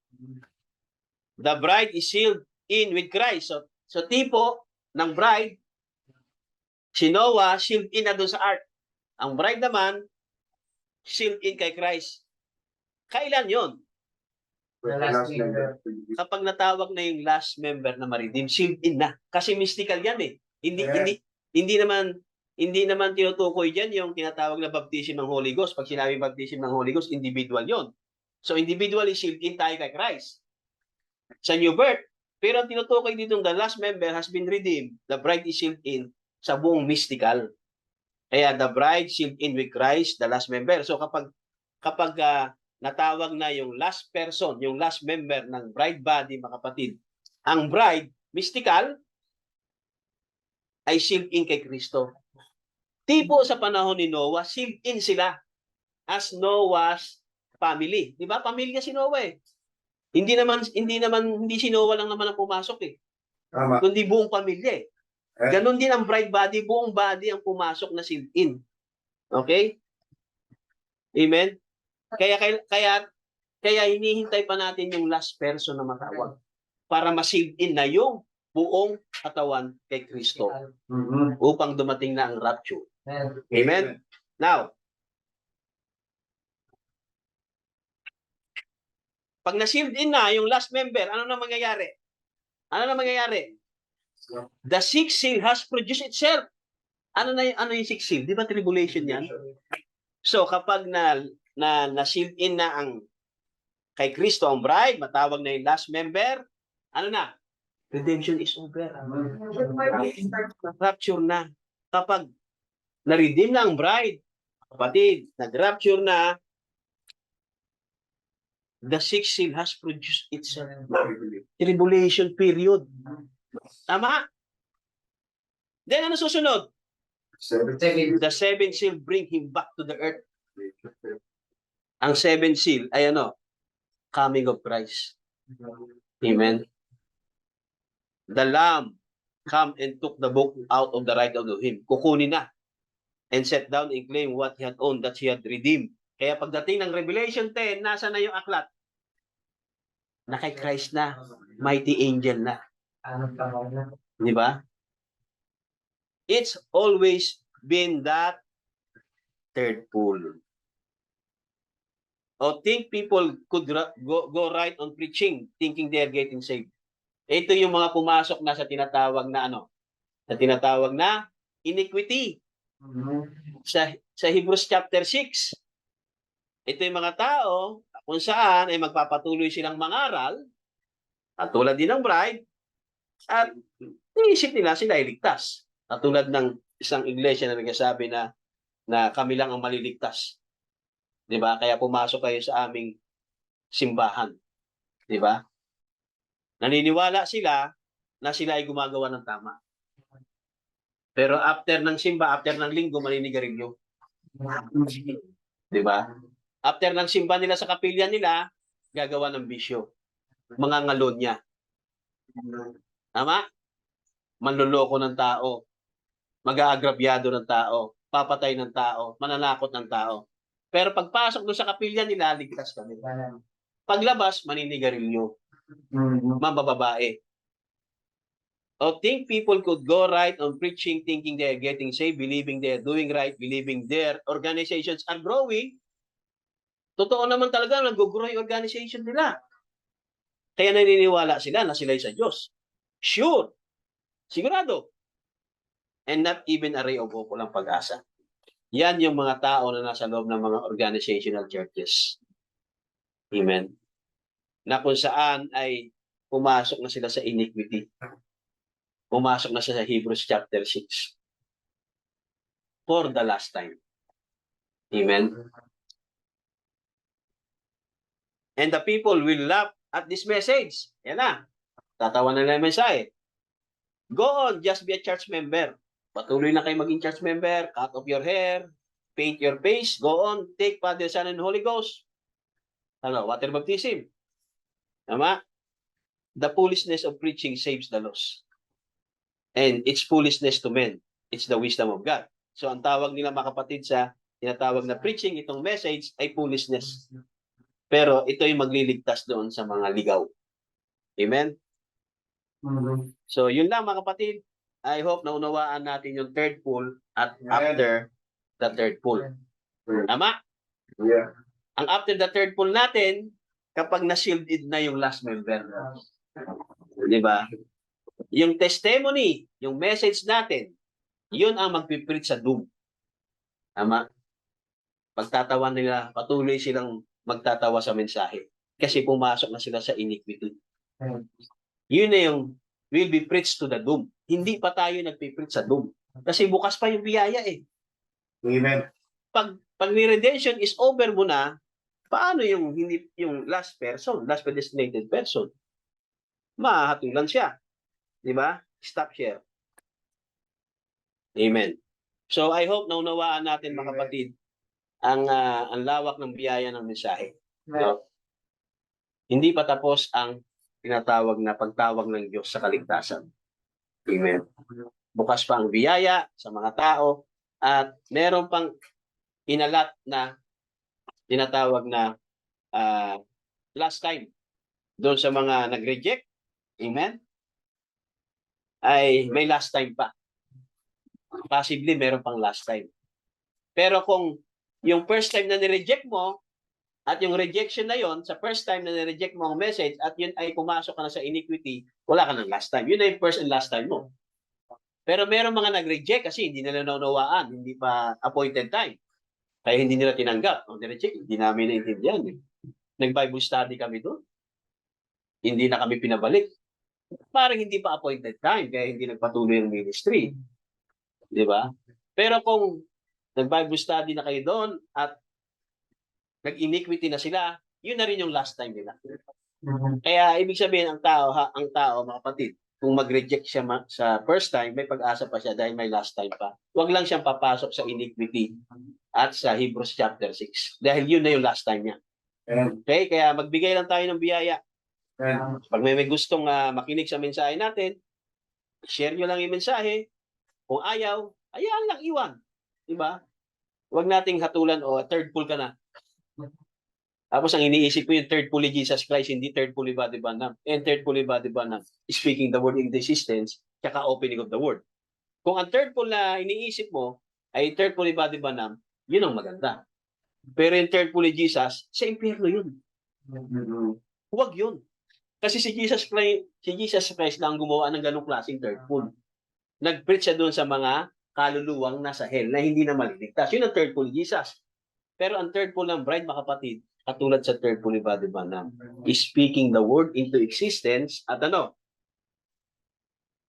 The bride is sealed in with Christ. So tipo ng bride, si Noah sealed in na doon sa ark. Ang bride naman, sealed in kay Christ. Kailan yon? Kapag natawag na yung last member na ma-redeem, sealed in na. Kasi mystical yan eh. Hindi naman tinutukoy diyan yung tinatawag na baptism ng Holy Ghost. Pag sinabi baptism ng Holy Ghost, individual yon. So individually sealed in tayo kay Christ. Sa new birth. Pero ang tinutukoy dito, the last member has been redeemed. The bride is sealed in sa buong mystical. Kaya the bride sealed in with Christ, the last member. So kapag natawag na yung last person, yung last member ng bride body, mga kapatid, ang bride, mystical, ay sealed in kay Kristo. Tipo sa panahon ni Noah, sealed in sila as Noah's family. Di ba? Pamilya si Noah eh. Hindi si Noah lang naman ang pumasok eh. Tama. Kundi buong pamilya eh. Ganon din ang bride body, buong body ang pumasok na sealed in. Okay? Amen? Kaya hinihintay pa natin yung last person na matawag para ma-sealed in na yung buong katawan kay Kristo upang dumating na ang rapture. Amen? Now, pag na-sealed in na yung last member, ano na mangyayari? Ano na mangyayari? The sixth seal has produced itself. Ano yung sixth seal? Di ba tribulation yan? So kapag na-sealed in na ang kay Kristo ang bride, matawag na yung last member, ano na? Redemption is over. Rapture na. Kapag na-redeem na ang bride, kapatid, nag-rapture na, the sixth seal has produced itself. Tribulation period. Tama? Then ano susunod? The seventh seal bring him back to the earth. Ang seventh seal ay ano? Coming of Christ. Amen. The Lamb come and took the book out of the right hand of him. Kukunin na. And set down and claim what he had owned, that he had redeemed. Kaya pagdating ng Revelation 10, nasa na yung aklat? Na kay Christ na. Mighty angel na. Di ba? It's always been that third pull. O think people could go right on preaching, thinking they are getting saved. Ito yung mga pumasok na sa tinatawag na ano? Sa tinatawag na iniquity. Sa Hebrews chapter 6. Ito yung mga tao kung saan ay magpapatuloy silang mangaral at tulad din ng bride at iisip nila sila ay ligtas. At tulad ng isang iglesia na nagsasabi na kami lang ang maliligtas. 'Di ba? Kaya pumasok kayo sa aming simbahan. 'Di ba? Naniniwala sila na sila ay gumagawa ng tama. Pero after ng simba, after ng linggo, maninigarilyo. 'Di ba? After ng simba nila sa kapilya nila, gagawa ng bisyo. Mga ngalonya. Tama? Manloloko ng tao. Mag-aagrabyado ng tao. Papatay ng tao. Mananakot ng tao. Pero pagpasok doon sa kapilya nila, ligtas kami. Paglabas, maninigarilyo. Mambababae. O think people could go right on preaching, thinking they are getting saved, believing they are doing right, believing their organizations are growing. Totoo naman talaga, nag-grow yung organization nila. Kaya naniniwala sila na sila'y sa Diyos. Sure. Sigurado. And not even a ray of hope, walang pag-asa. Yan yung mga tao na nasa loob ng mga organizational churches. Amen. Na kung saan ay pumasok na sila sa iniquity. Pumasok na sila sa Hebrews chapter 6. For the last time. Amen. And the people will laugh at this message. Yan na. Tatawa na lang yung mensahe. Go on, just be a church member. Patuloy na kayo maging church member. Cut off your hair. Paint your face. Go on. Take Father, Son, and Holy Ghost. Ano? Water baptism. Tama? The foolishness of preaching saves the lost. And it's foolishness to men. It's the wisdom of God. So ang tawag nila mga kapatid sa tinatawag na preaching, itong message ay foolishness. Pero ito yung magliligtas doon sa mga ligaw. Amen? So yun lang mga kapatid. I hope naunawaan natin yung third pull at after the third pull. Tama? Yeah. Ang after the third pull natin, kapag na-shielded na yung last member. Di ba? Yung testimony, yung message natin, yun ang magpipreach sa doom. Tama? Pagtatawa nila, patuloy silang magtatawa sa mensahe. Kasi pumasok na sila sa iniquity. Yun na yung will be preached to the doom. Hindi pa tayo nagpipreach sa doom. Kasi bukas pa yung biyaya eh. Amen. Pag redemption is over mo na, paano yung last person, last predestinated person? Mahatulan siya. Di ba? Stop share. Amen. So I hope naunawaan natin mga kapatid ang lawak ng biyaya ng mensahe. No? Hindi pa tapos ang tinatawag na pagtawag ng Diyos sa kaligtasan. Amen. Bukas pa ang biyaya sa mga tao at meron pang inalat na tinatawag na last time doon sa mga nag-reject. Amen. Ay may last time pa. Possibly meron pang last time. Pero kung yung first time na ni-reject mo at yung rejection na yon sa first time na ni-reject mo ang message at yun ay pumasok ka na sa iniquity, wala ka ng last time. Yun na yung first and last time mo. Pero meron mga nag-reject kasi hindi nila naunawaan, hindi pa appointed time. Kaya hindi nila tinanggap. Ang nireject, hindi namin naintindihan. Nag-Bible study kami doon. Hindi na kami pinabalik. Parang hindi pa appointed time, kaya hindi nagpatuloy ang ministry. Di ba? Pero kung nag-Bible study na kayo doon at nag-iniquity na sila, yun na rin yung last time nila. Kaya ibig sabihin ang tao mga kapatid, kung mag-reject siya sa first time, may pag-asa pa siya dahil may last time pa. Huwag lang siyang papasok sa iniquity at sa Hebrews chapter 6 dahil yun na yung last time niya. Okay, kaya magbigay lang tayo ng biyaya. Pag may gustong makinig sa mensahe natin, share nyo lang yung mensahe. Kung ayaw, ayaan lang, iwan. Diba? Huwag nating hatulan o third pull ka na. Tapos ang iniisip ko yung third pull ni Jesus Christ, hindi third pull ni Body Banam. And third pull ni Body Banam, speaking the word in existence, tsaka opening of the word. Kung ang third pull na iniisip mo ay third pull ni Body Banam, yun ang maganda. Pero yung third pull ni Jesus, sa impyerno yun. Huwag yun. Kasi si Jesus Christ lang gumawa ng ganung klaseng third pull. Nag-preach siya doon sa mga kaluluwang nasa hell na hindi na maliligtas. Yun ang third pull ni Jesus. Pero ang third pull ng bride, mga kapatid, katulad sa third pull ni Body Banam, is speaking the word into existence at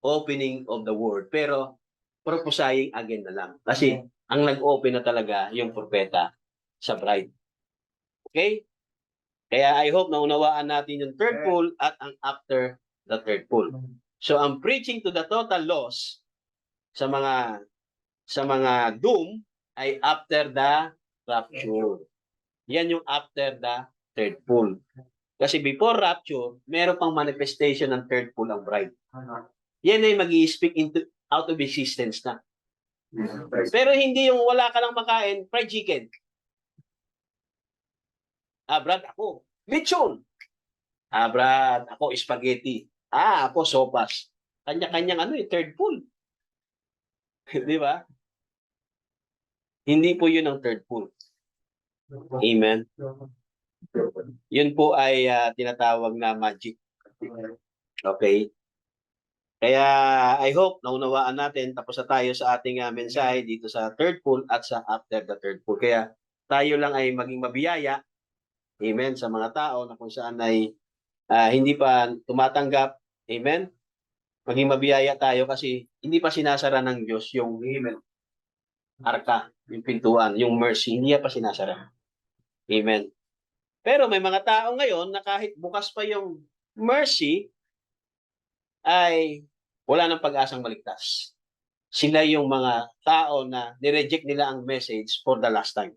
opening of the word. Pero prophesying again na lang. Kasi ang nag-open na talaga yung propeta sa bride. Okay? Kaya I hope na unawaan natin yung third pull at ang after the third pull. So ang preaching to the total loss sa mga doom ay after the rapture. Yan yung after the third pull. Kasi before rapture, meron pang manifestation ng third pull ang bride. Yan ay mag-i-speak out of existence na. Pero hindi yung wala ka lang makain, fried chicken. Brad, ako, lechon. Brad, ako, spaghetti. Ako, sopas. Kanya-kanyang third pull. Di ba? Hindi po yun ang third pull. Amen. Yun po ay tinatawag na magic. Okay? Kaya I hope naunawaan natin, tapos na tayo sa ating mensahe dito sa third pull at sa after the third pull. Kaya tayo lang ay maging mabiyaya, amen, sa mga tao na kung saan ay hindi pa tumatanggap, amen. Maging mabiyaya tayo kasi hindi pa sinasara ng Diyos yung arka, yung pintuan, yung mercy, hindi pa sinasara. Amen. Pero may mga tao ngayon na kahit bukas pa yung mercy, ay wala nang pag-asang maligtas. Sila yung mga tao na nireject nila ang message for the last time.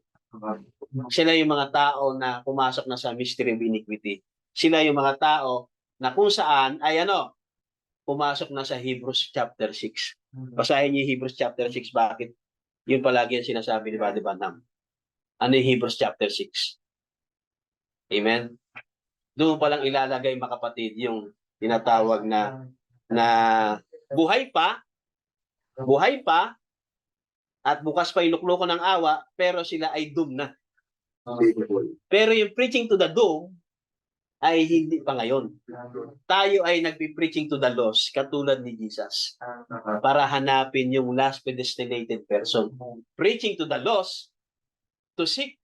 Sila yung mga tao na pumasok na sa mystery of iniquity. Sila yung mga tao na kung saan ay pumasok na sa Hebrews chapter 6. Basahin niyo yung Hebrews chapter 6. Bakit? Yun palagi ang sinasabi ni Body Banam. Ano yung Hebrews chapter 6? Amen? Doon palang ilalagay, mga kapatid, yung tinatawag na buhay pa, at bukas pa iluklo ng awa, pero sila ay doom na. Pero yung preaching to the doom, ay hindi pa ngayon. Tayo ay nagpi-preaching to the lost, katulad ni Jesus, para hanapin yung last predestinated person. Preaching to the lost, to seek,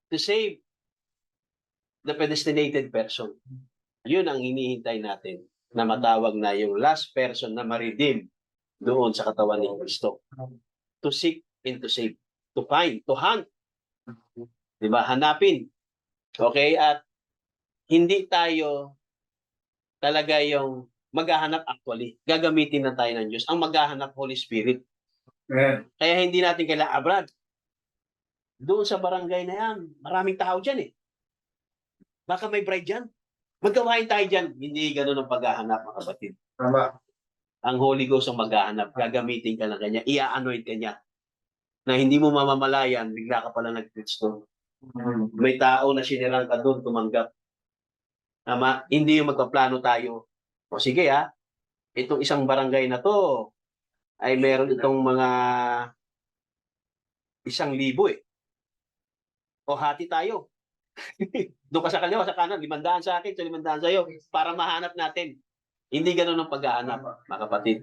to save the predestinated person. Yun ang hinihintay natin, na matawag na yung last person na ma-redeem doon sa katawan ni Kristo. To seek and to save. To find, to hunt. Diba? Hanapin. Okay? At hindi tayo talaga yung maghahanap actually. Gagamitin na tayo ng Diyos. Ang maghahanap Holy Spirit. Kaya hindi natin kailangan, Brad, doon sa barangay na yan, maraming tao dyan . Baka may bride dyan. Magkawain tayo dyan. Hindi ganun ang paghahanap, mga kapatid. Tama. Ang Holy Ghost ang maghahanap. Gagamitin ka ng kanya. Ia-anoint ka niya. Na hindi mo mamamalayan, bigla ka pala nag-Kristo. May tao na sinirang ka doon, tumanggap. Tama? Hindi yung magpaplano tayo. O sige itong isang barangay na to, ay meron itong mga 1,000 O hati tayo. Doon ka sa kanya, sa kanan, 500 sa akin, 500 sa iyo, para mahanap natin. Hindi ganun ang paghahanap, mga kapatid.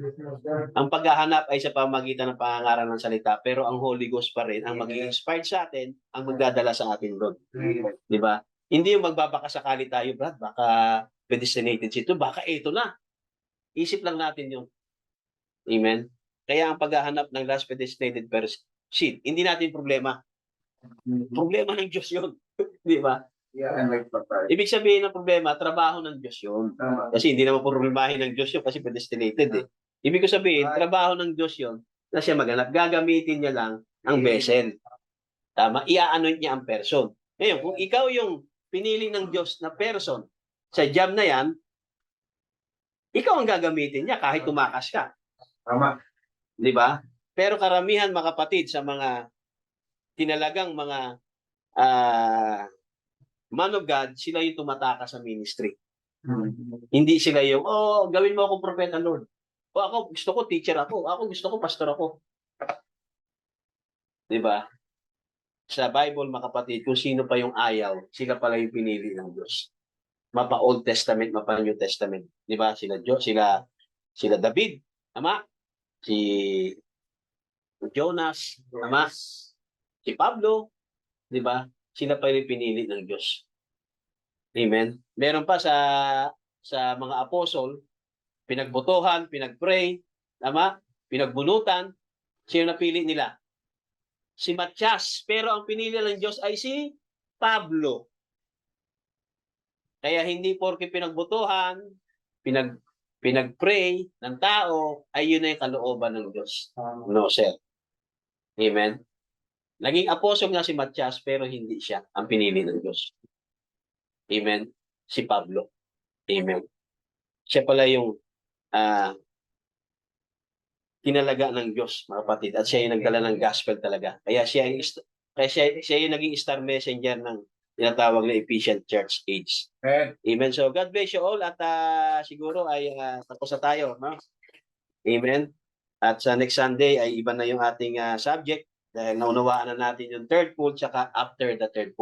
Ang paghahanap ay sa pamagitan ng pangangaral ng salita, pero ang Holy Ghost pa rin, ang mag-i-inspired sa atin, ang magdadala sa atin doon. Di ba? Hindi yung magbabakasakali tayo, Brad, baka predestinated ito, baka ito na. Isip lang natin yung amen? Kaya ang paghahanap ng last predestinated seed, hindi natin problema. Problema ng Diyos yun. Di ba? Ibig sabihin ng problema, trabaho ng Diyos yun. Kasi hindi naman problemahin ng Diyos yun kasi predestinated Ibig ko sabihin, trabaho ng Diyos yun na siya maganap. Gagamitin niya lang ang vessel. Tama? Ia-anoint niya ang person. Ngayon, kung ikaw yung pinili ng Diyos na person sa job na yan, ikaw ang gagamitin niya kahit tumakas ka. Tama. Di ba? Pero karamihan, mga kapatid, sa mga tinalagang mga man of God, sila yung tumataka sa ministry. Hindi sila yung, gawin mo akong propeta, Lord. O ako, gusto ko teacher ako. Ako, gusto ko pastor ako. Diba? Sa Bible, mga kapatid, kung sino pa yung ayaw, sila pala yung pinili ng Diyos. Mapa Old Testament, mapa New Testament. Diba? Sila David. Tama? Si Jonas. Tama? Si Pablo. Diba? Sila pa yung pinili ng Diyos. Amen? Meron pa sa mga apostol, pinagbotohan, pinagpray, tama? Pinagbunutan, sino napili nila? Si Matias, pero ang pinili ng Diyos ay si Pablo. Kaya hindi porke pinagbotohan, pinagpray ng tao, ay yun na yung kalooban ng Diyos. No, sir. Amen? Naging apostol nga si Matias, pero hindi siya ang pinili ng Diyos. Amen? Si Pablo. Amen? Siya pala yung kinalaga ng Diyos, mga kapatid. At siya yung nagdala ng gospel talaga. Kaya siya yung naging star messenger ng tinatawag na Ephesian Church Age. Amen. So, God bless you all. At siguro ay tapos na tayo. No? Amen. At sa next Sunday ay iba na yung ating subject dahil naunawaan na natin yung third fold tsaka after the third fold.